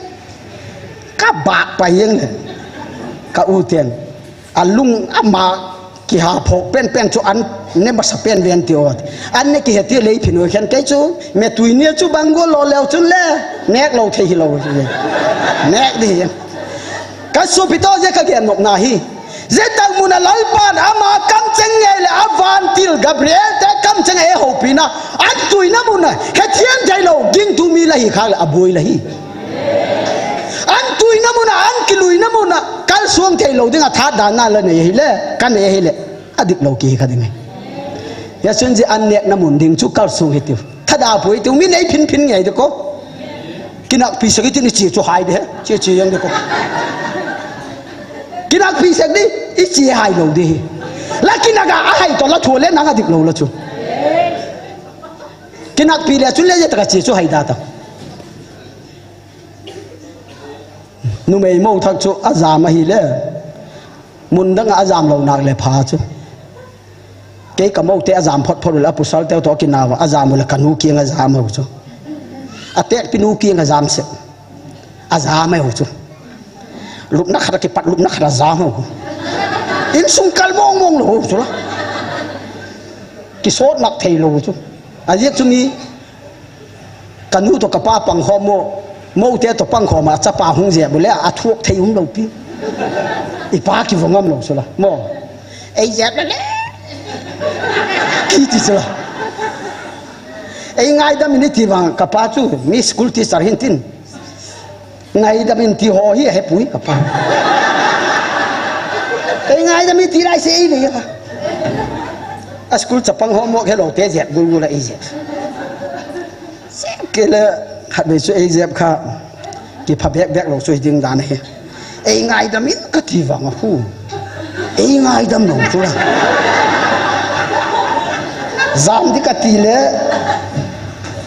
ka ba pa yeng le ka uten alung ama ki ha phok pen chu an ne ba sa pen ven ti ot an ne ki he ti le phin khan kai chu me tui ne chu bango lo leo chu le nek lo thei lo nek di ka su pito je ka gen nok na hi zetang muna lalpan ama kam chenge le avan til gabriel te kam chenge ho pina an tuina muna hethian jailo ging tu mi la hi khal aboi la hi an tuina muna an kiluina muna kal suang thailo dinga tha dana la ne hi le kan ne hi le adik lo ki khadingai ya sunji an nek na mun ding chu kal sung hitiu thada poi tu mi nei phin ngai de ko kinak pi sagi ti ni chi chu hai de chi yang de ko kinak pi sag di ichi hai lo di laki naga ai to la thole na ga dik lo la chu kinak pi le chu le je ta chi chu hai da ta nu mei mo thak chu azam hi le mun dang azam lo nak le pha chu ke ka mo te azam phot phot la pu sal te to kinawa azam la kanu ki nga azam ho chu atek pinu ki nga azam se azam ho chu lup nak khara ke pat lup nak khara azam ho in sung kal mong lo chu la ki sot nak thei lo chu ajet chu ni kanu to ka pa pang homo mo te to pang khoma cha pa hung je bule a thuak thei hung lo pi i pa ki vongam lo chu la mo ei je le ki ti chu la ei ngai da minute ti wang ka pa chu mi school teacher hin tin ngai da min ti ho hi he pui ka pa ei ngai da mi ti lai se ei le ka a school cha pang homo ke lo te je gul la ei je se ke le hat be chu ei je kha ki pha bek lo chu ding dan he ei ngai da min ka ti wang hu ei ngai dam lo chu la zam di ka ti le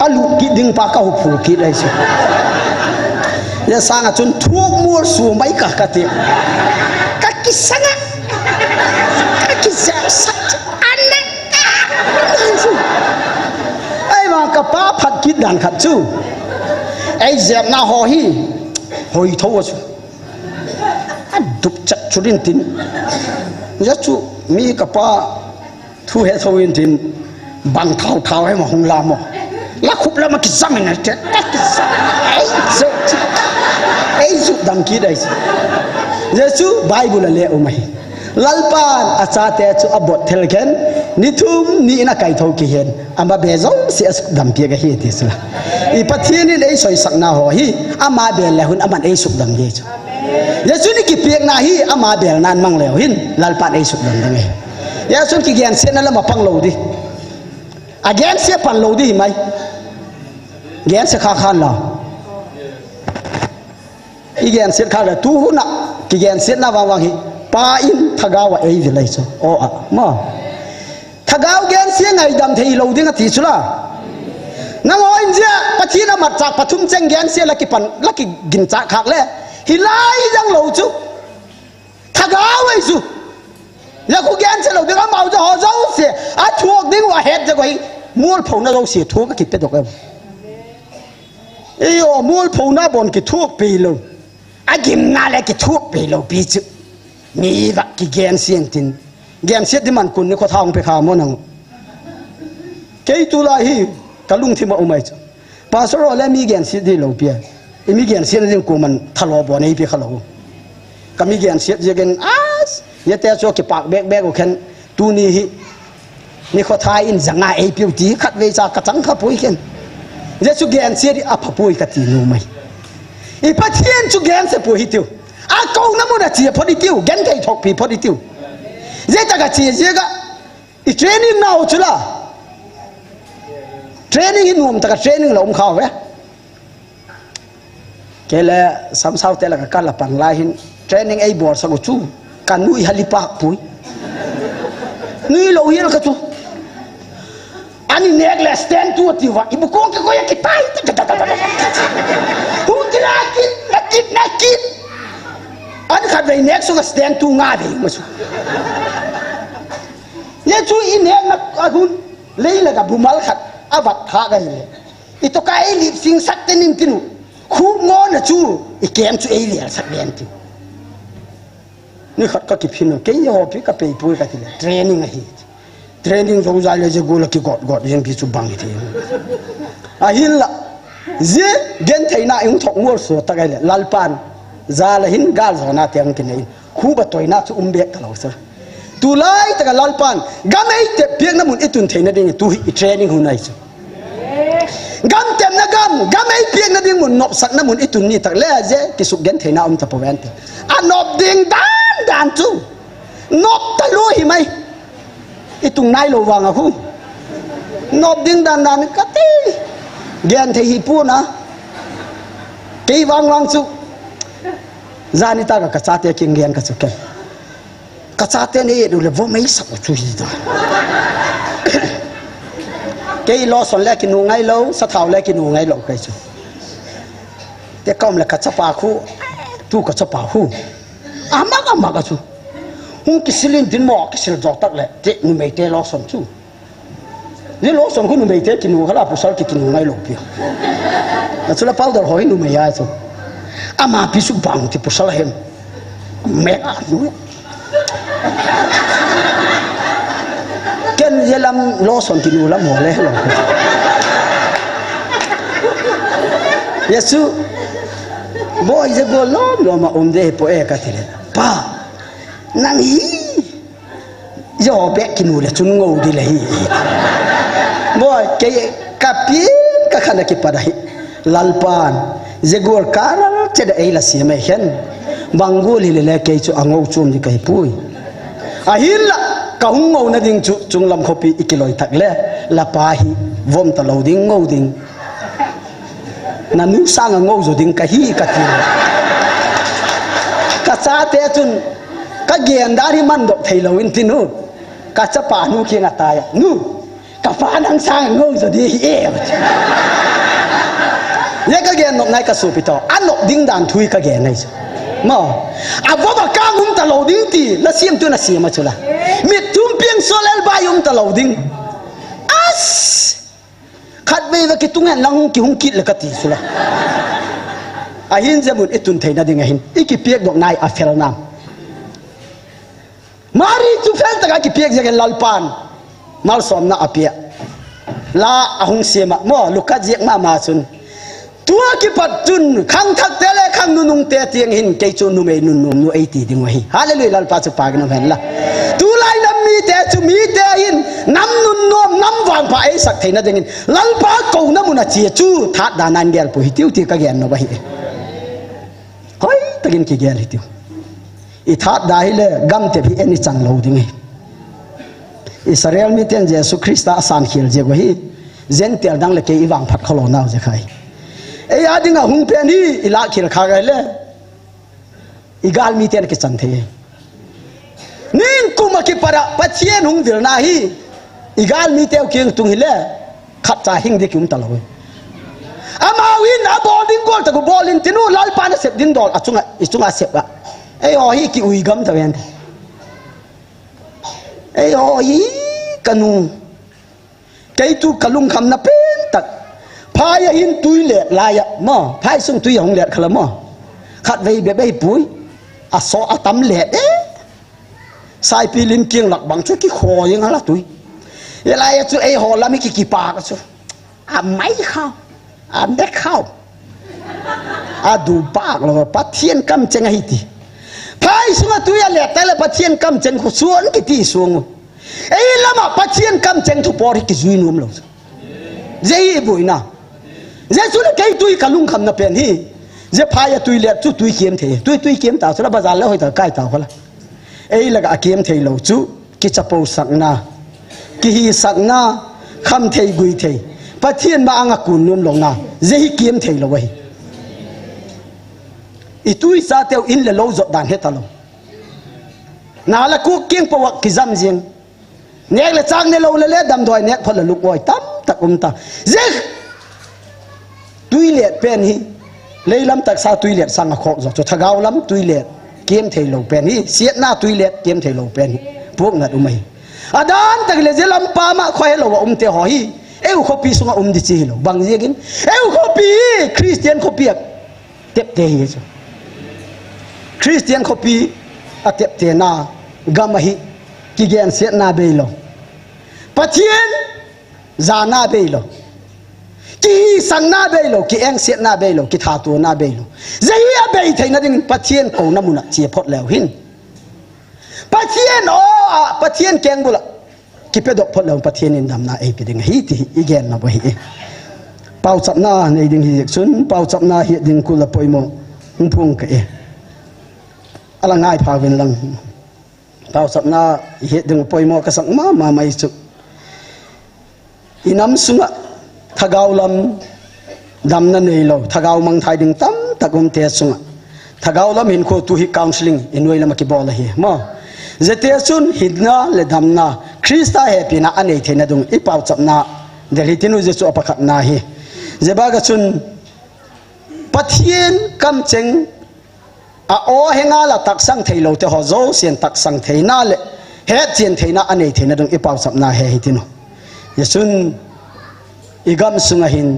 alu ki ding pa ka hu phul ki lai chu ya sanga chun thuak mur su mai ka ka ti ka ki sanga ka ki sa anna ai ma ka pa phat ki dan khat chu ai zem na ho hi hoi tho chu a dup chat churin tin ya chu mi kapa thu he thawin tin bang thau thau hai ma hung la mo la khup la ma ki zamin te ai zu dam ki dai yesu bible le o mai lalpan achate chu abot thelken nithum ni na kai tho ki hen amba bezong si as dam pia ga hi tisla I pathin in ei soi sakna ho hi ama bel le hun aman ei suk dam ge chu yesu ni ki piak na hi ama bel nan mang le hin lalpan ei suk dam dang yesu ki gen se na la ma pang lo di again se pan lo di mai gen se kha khan la I gen se kha la tu hu na ki gen se na wang wang hi pa in thagawa ei vi lai chu o a ma thagaw gen se ngai dam thei lo ding a ti chu la nang o in je pathina mat chak pathum cheng gen se la ki pan la ki gin cha khak le hi lai jang lo chu thagaw ei chu ya ku gen se lo ding a mau cho ho zo se a thuok ding wa het je ko hi mul phau na zo se thuok ki pe dok em iyo mul phau na bon ki thuok pi lo a gim na le ki thuok pi lo pi chu mi va ki gen sieng tin gen siet di man kun ni ko thang pe kha mo nang ke tu la hi kalung thi ma umai chu pastor ole mi gen siet di lo pia I mi gen siet din ko man thalo bo nei pi khalo ka mi gen siet je gen as ye te cho ki pak bek bek ko khen tu ni hi ni ko thai in zanga ei piu ti khat ve cha ka chang kha pui ken je chu gen siet a pha pui ka ti nu mai I pathian chu gen se pui hi tiu a kau na mu na chi positive gen kai thok pi positive je ta ga chi je ga I training now chula training in nom ta ga training la khaw ve kele sam sau te la ka la pan la hin training ai bor sa go chu kan nu I halipa pui ni lo hin ka chu ani negle stand tu ti wa ibu ko ke ko ya ki pai hu nakit an khat ve nek so stand tu nga de ma su ye chu I nek na ahun lei la ga bumal khat abat tha ga le I to kai li sing sat tenin tinu khu ngo na chu I kem chu ei le sak len ti ni khat ka ki phin ke yo pi ka pe pu ka ti le training a hi training zo za le je go la ki god yen pi chu bang ti a hin la je gen thaina ing thok ngor so ta ga le lalpan za la hin gal zo na tiang ki nei khu ba toina chu bek ka lo sa tu lai ta ga lalpan gamei te piak na mun itun theina ding tu hi training hu nai chu gam tem na gamei piak na ding mun nop sak na mun itun ni tak le je ki su gen theina ta powen te a nop ding dan chu nop ta lu hi mai itung nai lo wang a hu nop ding dan ka ti gen thei hi pu na ke wang chu zani ta ka cha te king gen ka chu ke ka cha te ni du le vo mai sa chu hi da ke lo son le ki nu ngai lo sa thau le ki nu ngai lo kai chu te kom le ka cha pa khu tu ka cha pa hu ama ka chu hung ki silin din mo ki sil jok tak le te nu mei te lo son chu ni lo son khu nu mei te ki nu khala pu sal ki nu ngai lo pi na chu la powder hoi nu mei ya chu ama pi su bang ti pu sal hem me a nu ken yelam lo son ki nu la mo le lo yesu boy je go lo ma de po e ka ti le pa nang hi yo be ki nu le chun ngo di le hi boy ke ka pin ka khana ki pa dai lalpan je gor karal che da ei la si me hen bangul hi le ke chu angau chum di kai pui a hin la ka hung ngo na ding chu chung lam khopi ikiloi tak le la pa hi vom ta lo ding ngo ding na nu sang ngo zo ding ka hi ka ti ka sa te chun ka gen dari man dok thei lo in tinu ka cha pa nu ki nga ta ya nu ka fa nang sang ngo zo di e ye ka gen nok nai ka su pi to an nok ding dan thui ka gen nai ma a vo ba ka ngum ta lo ding ti la sim tu na sim ma chula mi tum piang solel ba yum ta lo ding as khat be wa ki tungan lang ki hung kit la ka ti chula a hin je mun itun theina ding a hin iki piek dok nai a fel nam mari chu fel taka ki piek jagen lalpan mal som na apia la ahung sema mo luka jek ma chun tua ki pat chun khang thak te le khang nunung te tiang hin ke chu nu me nun nu ei ti ding hi hallelujah lalpa chu pa gan ven la tu lai nam mi te chu mi te hin nam nun nom nam wang pa ei sak theina ding lalpa ko na mun a chi chu that da nan gel pu hi tiu ti ka gen no ba hi hoi takin ki gel hi tiu i that da hi le gam te bi eni chang lo ding hi Israel mi ten Jesu Christa san khil je go hi zentel dang le ke i wang phat kholo naw je khai e ya dinga hung pe ni ila khil kha ga le igal mi ten ke chan the ning kuma ki para patien hung vil na hi igal mi te king tung hi le khat cha hing de kum ta lo ama win a bowling goal ta go bowling tinu lal pa na sep din dol achunga sep ga e o hi ki ui gam ta wen e o hi kanu kai tu kalung kham na pen tak phai hin tui le la ya mo phai sung tui hong le khala mo khat vei be bei pui a so a tam le de sai pi lim kieng lak bang chu ki kho yang la tui ye la ya chu e ho la mi ki pa ka chu a mai khao a nek khao a du pa lo pa thien kam cheng hi ti phai sung a tui a le ta le pa thien kam cheng khu suan ki ti suang e lama pa thien kam cheng thu por ki zui num lo je bui na je chu le kai tui kalung kham na pen hi je phaya tui le chu tui kiem the tui kiem ta sala bazar le hoi ta kai ta khola ei laga kiem thei lo chu ki chapo sakna ki hi sakna kham thei gui thei pathian ma anga kun num lo na je hi kiem thei lo wai i tui sa teu in le lo zot dan he ta lo na la ku kieng po ki zam jing nek le chang ne lo le dam doi nek phol luk oi tam takum ta je tui le pen hi leilam tak sa tui le sang a kho zo cho thagau lam tui le kiem thei lo pen hi siat na tui le kiem thei lo pen hi puk ngat umai adan tak le jelam pa ma khoi lo wa te ho hi eu khopi sunga di chi lo bang jegin eu khopi christian khopi tep te hi cho christian khopi a tep te na gam hi ki gen siat na be lo pathian za na be lo ki sang na be lo ki eng siat na be lo ki tha tu na be lo zai a be thai na ding pathian ko na mun chi phot lew hin pathian o pathian keng bula ki pe dok phot lew pathian in dam na e pe ding hi ti igen na ba hi pau chap na nei ding hi chun pau chap na hi ding kul la poimo phung ka e ala ngai pha wen lang pau chap na hi ding poimo ka sang ma mai chu inam sunga thagau lam dam na nei lo thagau mang thai ding tam takum te sunga thagau lam hin kho tu hi counseling inoi lam ki bol hi mo zete chun hidna le damna krista happy na anei thena dung i pau chapna del hitinu je chu apakhat na hi zeba ga chun pathien kam cheng a o henga la taksang theilo te ho zo sian taksang theina le he chen theina anei thena dung i pau chapna he hitinu yesun igam sunga hin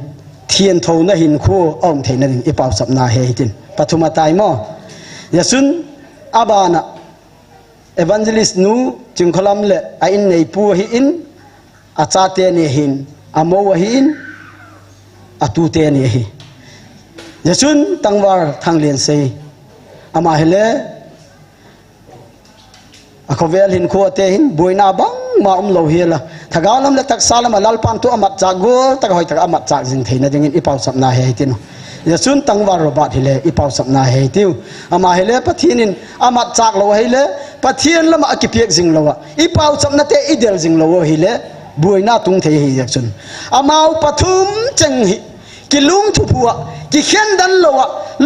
thien tho na hin khu ong theina ding i pau chapna he hitin pathuma tai mo yesun abana evangelist nu chingkholam le a in nei pu hi in a cha te ne hin a mo hi in a tu te ne hi yesun tangwar thanglen sei ama hele a khovel hin khu te hin boina bang ma lo hiela thagalam le tak salam lal pan tu amat chagol tak hoi tak amat chak jing theina ding in ipau sapna he tin yesun tangwar robat hile ipau sapna he tiu ama hele pathinin amat chak lo hele pathian lama akipiek jing lo ipau sapna te idel jing lo hile buina tung the hi yesun amau pathum cheng hi ki lung thu phua ki khen dan lo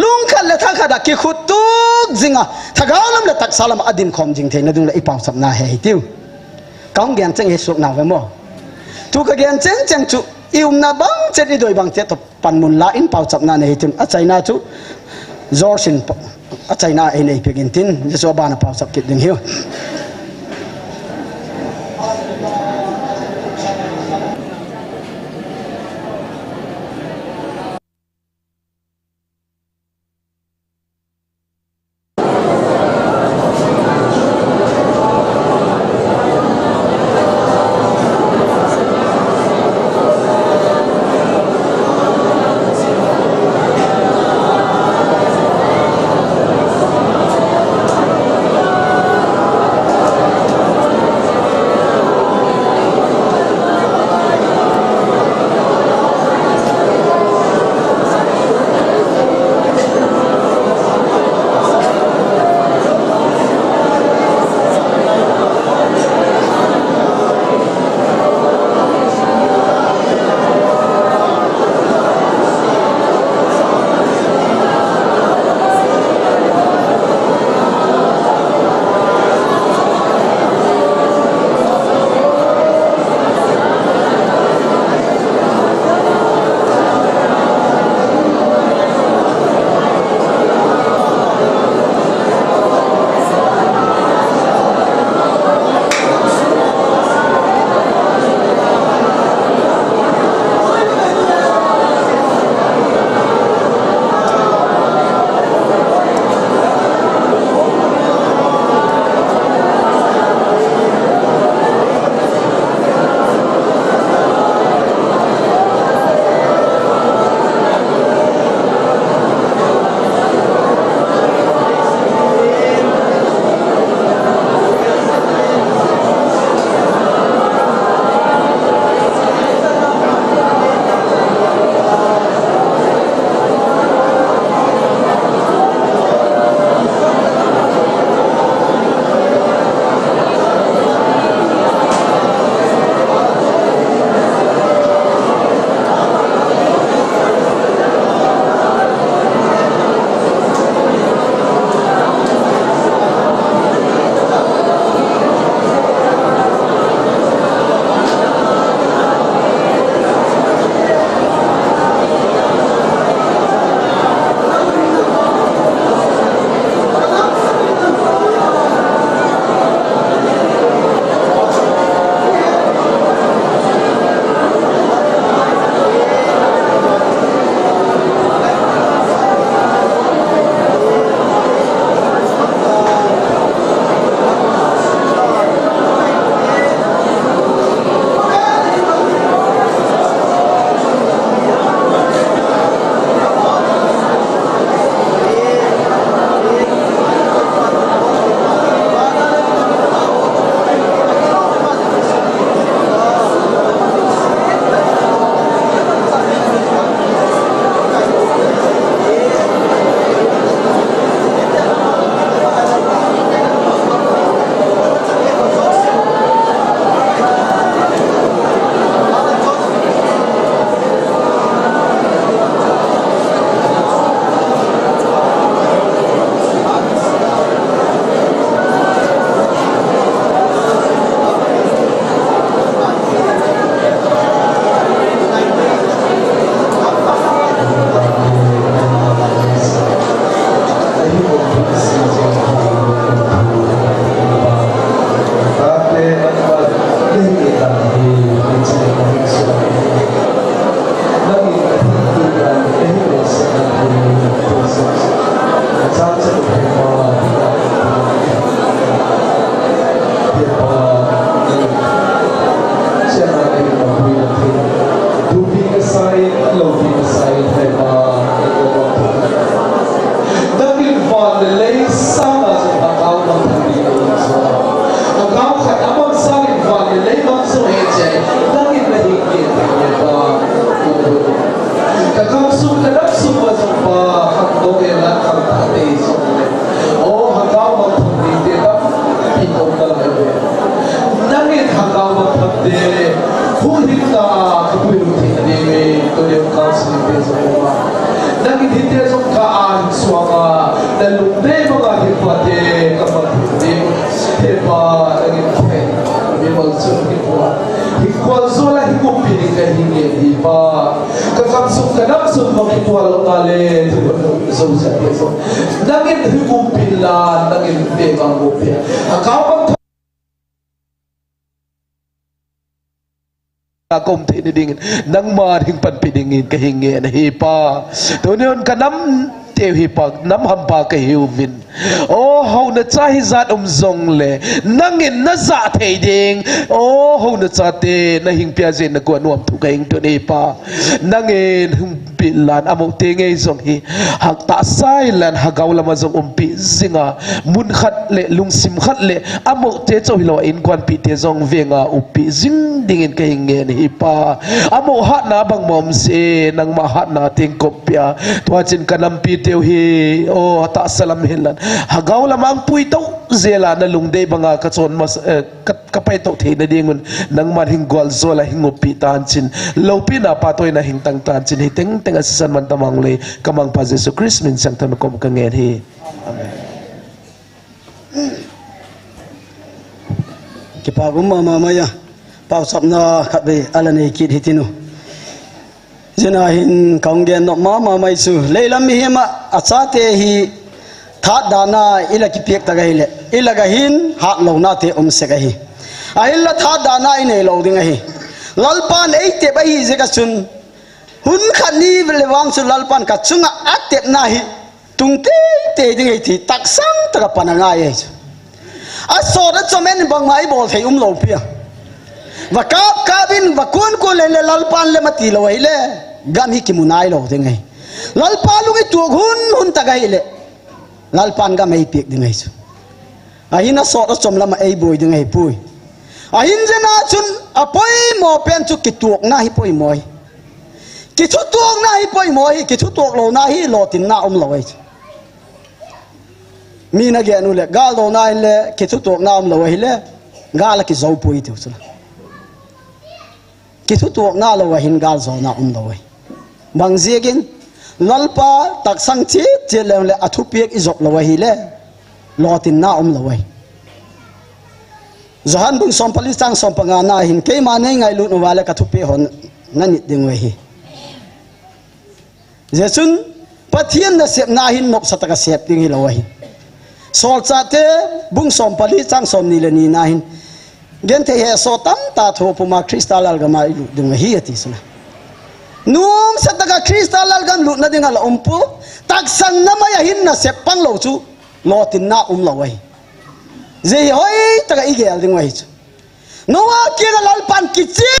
lung khat le thang khada ki khutuk jinga thagalam le tak salam adin khom jing theina dung le ipau sapna he tiu kaung gen cheng he sok na ve mo tu ka gen cheng chu ium na bang chen i doi bang che to pan mun la in pau chap na nei tin a chaina chu zor sin a chaina e nei pegin tin je so ba na pau chap kit ding hiu semua. Nangin hite song kaan suanga dan lumde mga hipate kapatid hepa nangin kay memang hipwa hikuan zola hikupi kay hingi hipa kakapsuk kadapsuk makipwa lokale so nangin hikupi la nangin demang gopya akawang akom te dingin nang maring panpidingin kahingin hipa tunon kanam te hipa nam hampa kahiumin oh how na chahi zat zong le nangin na za te ding oh how na cha te na hing piaje na ko nuam tu kaing to hipa nangin pilan amo te ngei zong hi hak ta sai lan hagaw lama zong umpi zinga mun khat le lungsim khat le amo te cho hilo in kwan pi te zong venga upi zing dingin kahingin hipa amo hat na bang mom se nang ma hat na ting kopya tuachin kanam pi teu hi o ta salam hilan hagaw lamang pui to zela na lungde banga kachon mas kapay to the na dingun nang man hingwal zola hingopi tanchin lopi na patoy na hingtang tanchin hiteng teng asisan man tamang le kamang pa Jesu Christ min sang tanakom kangen hi amen kipagum mamaya pau sapna khabe alani kit hitinu jinahin kaungen no mama mai su leilam hi ma achate hi tha dana ila ki pek taga hile ila ga hin ha lo na te se ga hi a illa tha dana ine lo ding hi lalpan ei te bai je ka chun hun khani lewang su lalpan ka chunga atep na hi tung te ding hi thi taksang taga pananga ye a so da chomen bang mai bol thei lo pia và cabin và cuốn cô lên lalpan le mati lo ile gam hi kimunai lo ding ai lalpan lu cái tuộc hun tagai le lalpan gam ai piek ding ai chu ahina so da chom lama ai boy ding ai pui ahin jena chun apoi mo pen chu ki tuộc na hi poi moi ki chu tuộc na hi poi moi ki chu tuộc lo na hi lo tin na lo ai mi na ge nu le gal lo na le ki chu tuộc na lo ai le gal ki zo pui tu chu ki thu tuộc na lo hin gal zo na lo bang ziegin lalpa tak sang chi che le athu piek izok lo hi le lotin na lo zahan bung som pali sang som panga na hin ke ma nei ngai lu no wala ka thu pe hon ngani ding we hi jechun pathian na sep na hin nop sataka sep ding hi lo hi sol cha te bung som pali sang som ni le ni na hin gen te he so tam ta tho puma kristal al gama ilu ding hi ati suna num sataka kristal al gam lu na ding al umpu tak sang na maya hin na sep pang lo chu lotin na lo wai je hoi taka igel ding wai chu no wa ki na lal pan ki chi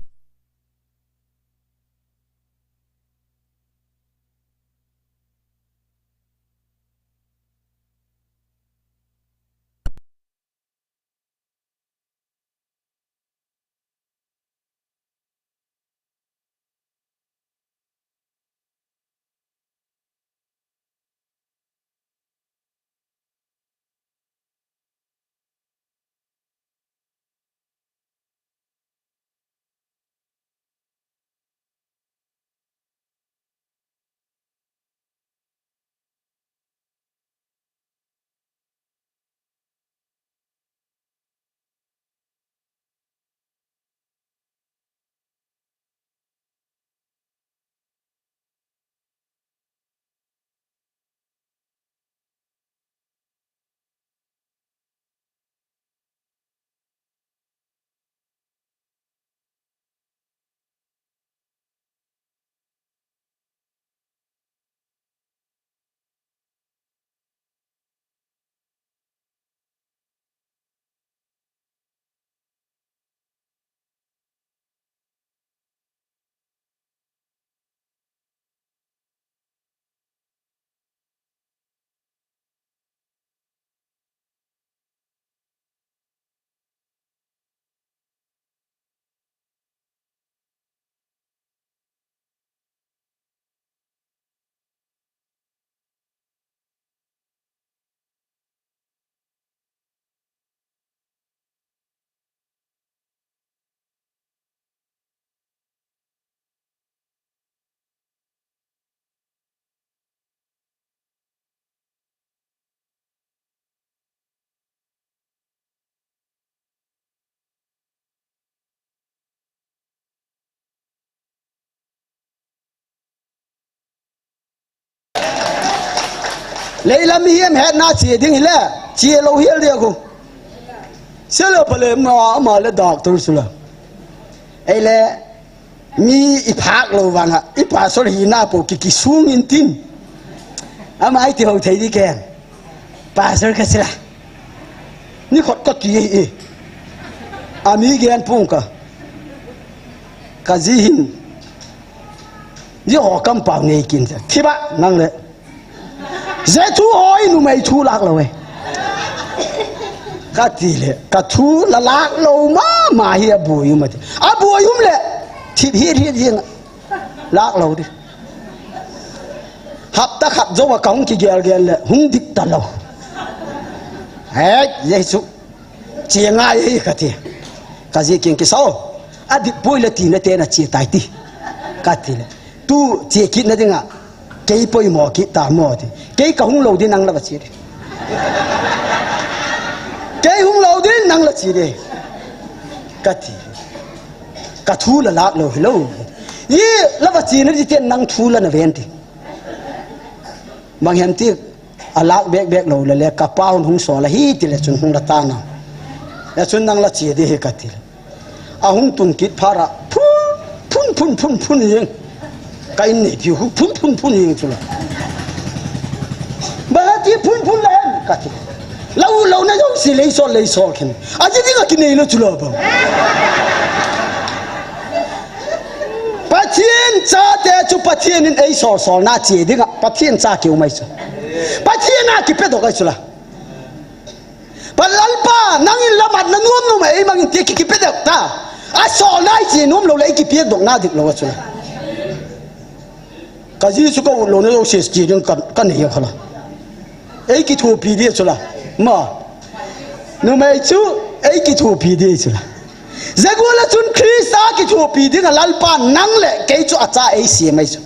lấy làm hiểm hết na chia tiếng hele chia lâu hiểm đi cô sẽ là phải làm mà là doctor rồi ấy là mi ipak lâu vàng à ipak số hi na bộ kiki xuống in tin ama ai thì hậu thấy đi kèm bà sẽ cái gì là ni khot có gì ami gen pung ka gì hin ni họ cầm bảo này kín thế ba năng lệ dễ thu hỏi nu mày thu lạc rồi ka ti lệ ka thu là lạc lâu mà hi bùi mà bùi lệ thịt hi riêng lạc lâu đi hấp ta khát dâu mà cống chỉ gel lệ hung địch ta lâu hết dễ chú chia ngay ấy cái gì cái gì kiêng cái sao đi bôi là tiền là tiền là chia tài đi cái gì tu chia kít nó đi ngà cái bôi mỏ kít ta mỏ thì cái hung lâu đi năng là chia đi cái hung lâu đi năng là chia đi cái gì cái thu là lạc lâu ý là vật chia nó đi tiền năng thu là nó về đi bằng hiện tiệc lạc bẹc lâu là cà bao hung sò là hít thì là chun hung là ta nào là chun năng là chia đi cái gì hung tuần kít phá ra phun yên cái này thì phun yên chứ là bà thì phun lên cái gì lâu nó giống xì lấy sò khen chứ đi cái này nó chứ là bao bà thiên cha để chú bà thiên nên ấy sò na chia đi bà thiên cha kêu mày chứ bà thiên na kịp được cái chứ là bà lalpa nang in lamat na nuông mày mang in kịp được ta sò nai chỉ nuông lâu lấy kịp được na được lâu chứ là cái gì chú có lâu nó sẽ chỉ được cái này không là ấy kịp thu pi đi chứ là mà nó mày chú ấy kịp thu pi đi chứ là giờ cô là chun Christ kịp thu pi đi cái lalpa nang lệ cái chú cha ấy xí mày chứ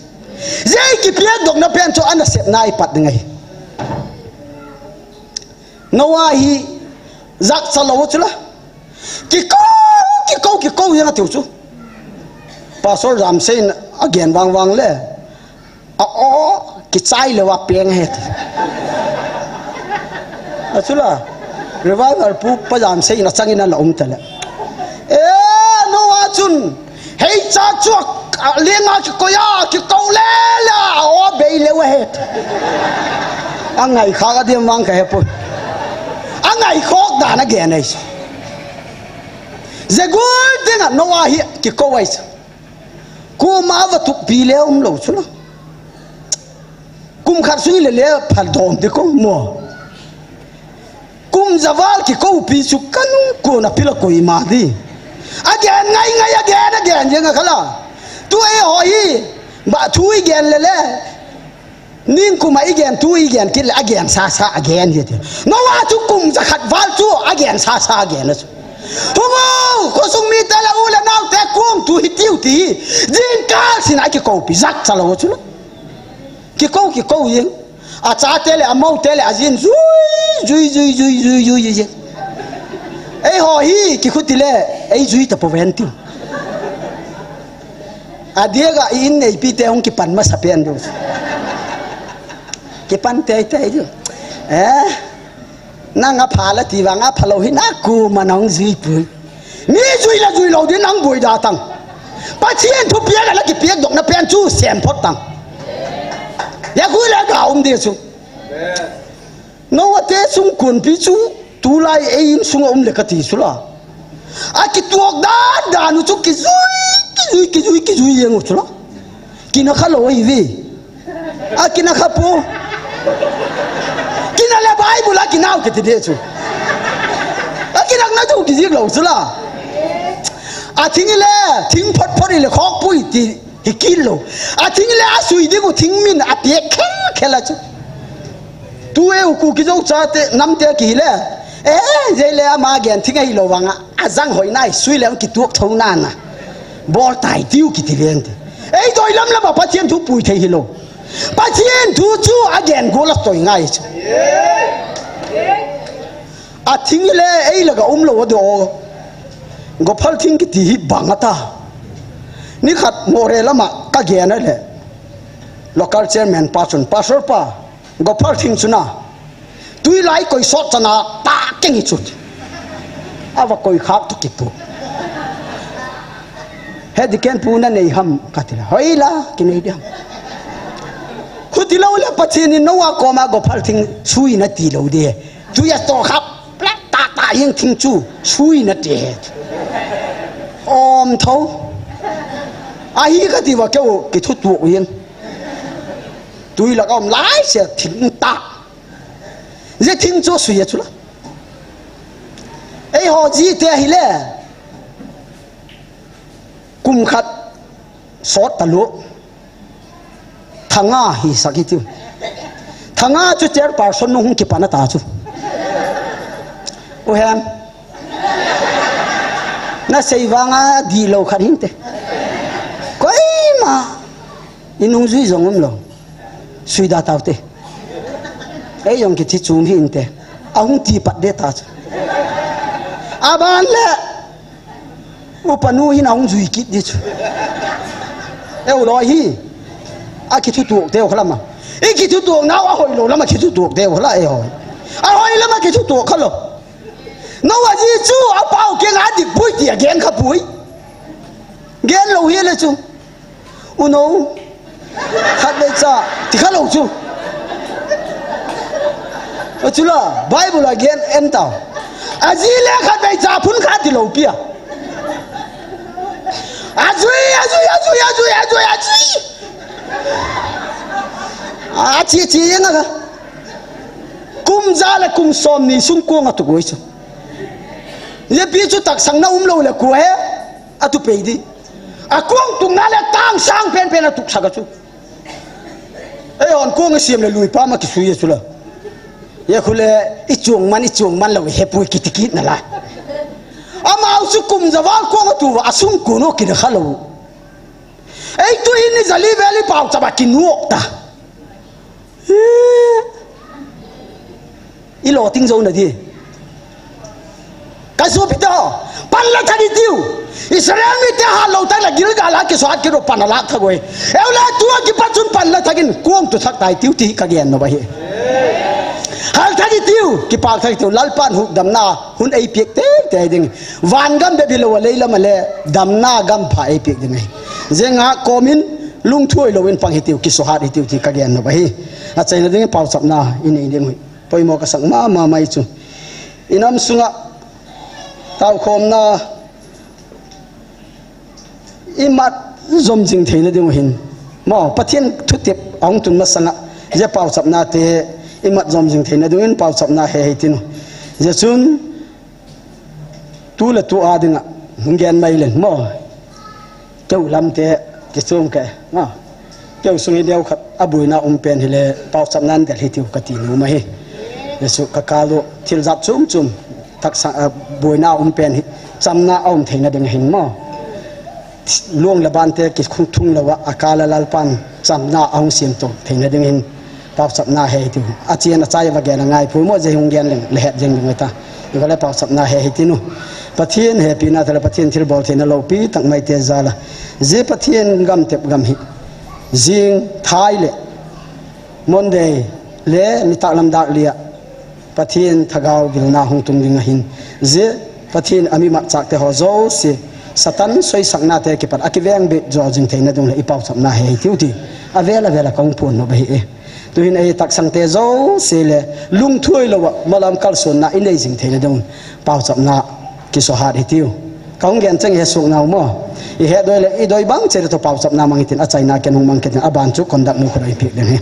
giờ kịp được na pen cho anh sẽ nai pat ngay Noah hi giặc sao lâu chứ là cái câu như là tiểu chú pastor làm sen again vang lệ cái chai là vấp beng hết chứ là revival pu pa làm sen nó chẳng in là ông tele Noah chun hey cha chuột liên ngã cái câu lẽ là bay leo hết anh ngày khác cái điểm vang cái hết ngày khóc đã nó ghé này giờ cuối tiếng à Noah hi cái câu ấy cô má và tụt bì leo lâu chứ nó cung khát suy lệ lệ phản đòn thì có mùa cung giờ vào cái câu bì chú cắn cô na pila coi mà đi again ngay again như cái là tôi hỏi bà thui again lệ nín cũng mấy again thui again kia là again sa again vậy nóว่าchú cùngจะขัดvào chú again sa again nữa Hùng có sung mi ta là u là nào té cuông tu hít tiêu tí riêng cá xin ai cái câu bị rắc sao lâu chứ cái câu gì cha té là mau té là riêng duy ấy hỏi cái khúc tile ấy duy tập về tiêu dia ga in này pi té ông cái pan mà sắp bên đâu cái pan té chứ na ngã phá là thì vàng ngã phá lâu hi na cù mà nóng duy bùi mi duy là duy lâu đến nóng bùi đa tăng bà thiên thu bia là cái bia độc na pen chú xem phốt tăng ya cúi là gạo ông đi chú nó thế sung quần pi chú tu lai ấy sung ông lại cái gì chú là cái tuộc đá nó chú cái duy yên một chú là cái nó khá lâu ấy vì cái nó khá po kina le Bible la kina ke te chu kina na tu ki zik lo zula thing le thing phot le khok pui ti hi kilo thing le sui di ko thing min pie khela chu tu ku ki zo cha te nam te ki le je le ma gen thing ai lo wanga azang hoi nai sui le ki tuok thong na na bol tai tiu ki ti len te doi lam la ba pa chen thu pui thei hi lo bà thiên thu chú again go là tội ngay chứ thính lệ ấy là cái lâu đó go phal thính cái gì bằng ta ní khát ngồi lắm mà cái gì này lệ local chairman pastor pa go phar thing chuna tui lai koi sot chana ta kengi chut awa koi khap to kipu he diken puna nei ham katila hoila kinai diam khutilo le pachini nowa koma go phar thing sui na ti lo de tu ya to khap plak ta ta yeng thing chu sui na te om thau ai ka ti wa keu ki thu tu yen tui la om lai se thing ta je thing cho sui ya chula ei ho ji te hi le kum khat sot talu thanga hi sakitiu thanga chu chair person nu hung ki pana ta chu o hem na seiwanga di lo khat hin te koi ma inung zui zongum lo sui da tau te ei yong ki thi chum hin te ahung ti pat de ta chu aban le upanu hin ahung zui kit di chu eu lo hi a ki thu tu te o khlama e ki thu tu na wa hoi lo lama ki thu tu te o khla e hoi a hoi lama ki thu tu khalo no wa ji chu a pau ke nga di pui ti again kha pui gen lo hi le chu uno khat le cha ti kha lo chu o chu la bible again en tao a ji le khat be cha phun kha ti lo pia azui a chi nga ga kum za la kum som ni sung ko nga tu goi chu le pi chu tak sang na lo le ku he a tu pe di a kuang tung na le tang sang pen pen a tu sa ga chu e on ko nga siam le lui pa ma ki su ye chu la ye khu le i chung man lo he pu ki tikit na la ama su kum za wal ko nga tu wa sung ko no ki de khalo ei tu ini zali veli pau chaba ki nuok ta ilo ting zo na di ka su pita pan la thani tiu israel mi te ha lo ta la gil ga la ki so at ki ro pan la tha goi eu la tu ki pa chun pan la thagin kuang tu thak tai tiu ti ka gen no ba hi hal thani tiu ki pa thai tiu lal pan hu dam na hun ei piek te te ding van gam be bi lo le la ma le dam na gam pha ei piek ding zenga komin lung thui lo in pang hi tiu ki so hat hi tiu ti ka gen no ba hi a chai na ding pau chap na in ei ding poi mo ka sang ma mai chu inam sunga tau khom na imat zom jing theina ding hin mo pathian thu tip ong tun ma sanga je pau chap na te imat zom jing theina ding in pau chap na he he tin je chun tu la tu a dinga nggen mai len mo keu lam te ki sum ke ma keu sungi deu khat abuina pen hile pau chap nan del hi tiu ka ti nu ma hi yesu ka kalu thil zat chum tak sa boina pen hi chamna om theina ding hin mo luang la ban te ki khung thung lawa akala lalpan chamna ong sim to theina ding hin pau chap na he tiu a chian a chai wa ge na ngai phu mo je hung gen leng le het jeng ding ta ni le pau chap na he tinu pathian he pina thela pathian thil bol theina lo pi tak mai te zala je pathian gam tep gam hi jing thai le monde le ni tak lam dak lia pathian thagau gilna hung tung ding hin je pathian ami mak chak te ho zo se satan soi sakna te ki pat akiveng be jo jing theina dung le ipau chapna he tiu ti avela kong pun no be e tu hin ei tak sang te zo se le lung thui lo malam kal son na inei jing theina dung pau chapna ki so hat hi tiu kong gen chang he suk ngau mo i he doi le i doi bang che to pau chapna mangitin a chaina ken hung mang ken aban chu kondak nu khoi phi den he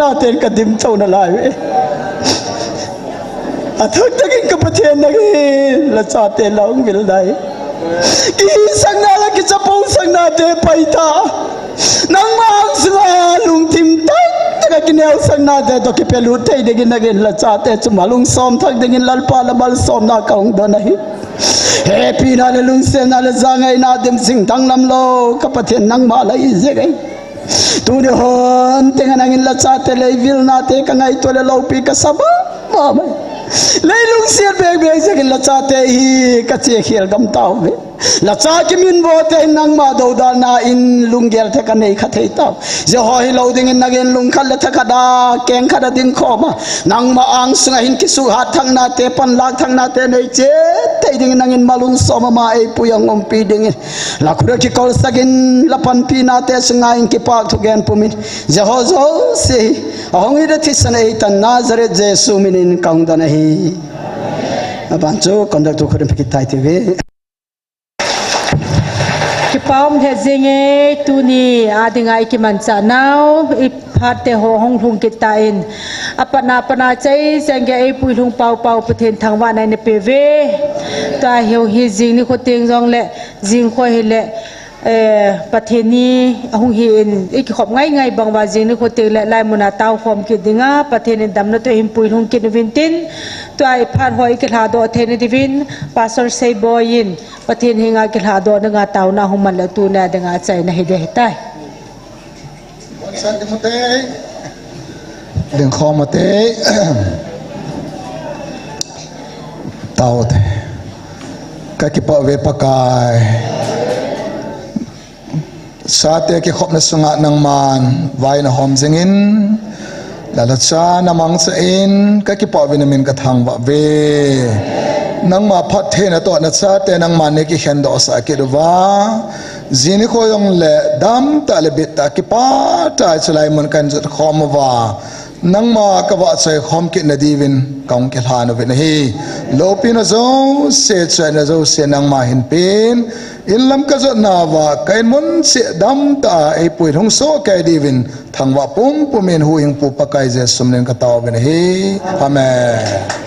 na ten ka dim chau na lai athak takin ka pathen nagi la cha te long vil dai ki sang na la ki chapong sang na te paita nang mang sunga lung tim tak taka kinel sang na te to ki pelu te de gin nagin la cha te chumalung som thak de gin lal pa la mal som na kaung do na hi happy na le lung se na le zangai na dim sing thang nam lo ka pathen nang ma la i je gai tu ne hon tenga nangin la cha te le vil na te ka ngai to le lo pi ka saba ma mai leilung siat beg beg sekin la cha te hi ka che khel gam taw me la cha ki min bo te nang ma do da na in lung gel the ka nei kha thei taw je ho hi lo ding in nagen lung khal la tha ka da keng kha da ding kho ma nang ma ang sunga hin ki su hat thang na te pan lak thang na te nei che te ding nangin malung so ma e puyang om pi ding la khura ki kol sagin la pan pi na te sunga in ki pak thu gen pumin je ho zo se ahong ida thisan e tan Nazareth Jesu minin kaung da na hi abancho conduct to khurem ki tai te ve ki paum the zinge tu ni adinga ki mancha now I phat te ho hong thung ki ta in apana pana chai sangge ai pui thung pau pau pathen thangwa nai ne pe ve ta heu hi jing ni kho teng jong le jing kho hi le patheni ahung hin ik khop ngai ngai bangwa jing ni kho te le lai muna taw khom ki dinga patheni dam na to him pui thung ki vintin to ai phat hoi ki la do theni divin pastor sei boyin pathen hinga ki la do nga taw na hum mal tu na dinga chai na hi de tai san di mate ding kho mate taw te ka ki pa ve pakai sate ki khop na sunga nang man vai na hom jingin la la cha na mang cha in ka ki pa vinamin ka thang wa ve nang ma phat the na to na cha te nang man ne ki hen do sa ki do wa zini ko yong le dam ta le bit ta ki pa ta chlai mon kan jat khom wa nang ma ka wa chai khom ki na divin kaung ki hlan ve na hi lo pi na zo se cha na zo se nang ma hin pin in lam ka zo na wa kai mon se dam ta ai pui thong so kai divin thang wa pum pumin hu hing pu pa kai je sumnen ka taw ve na hi amen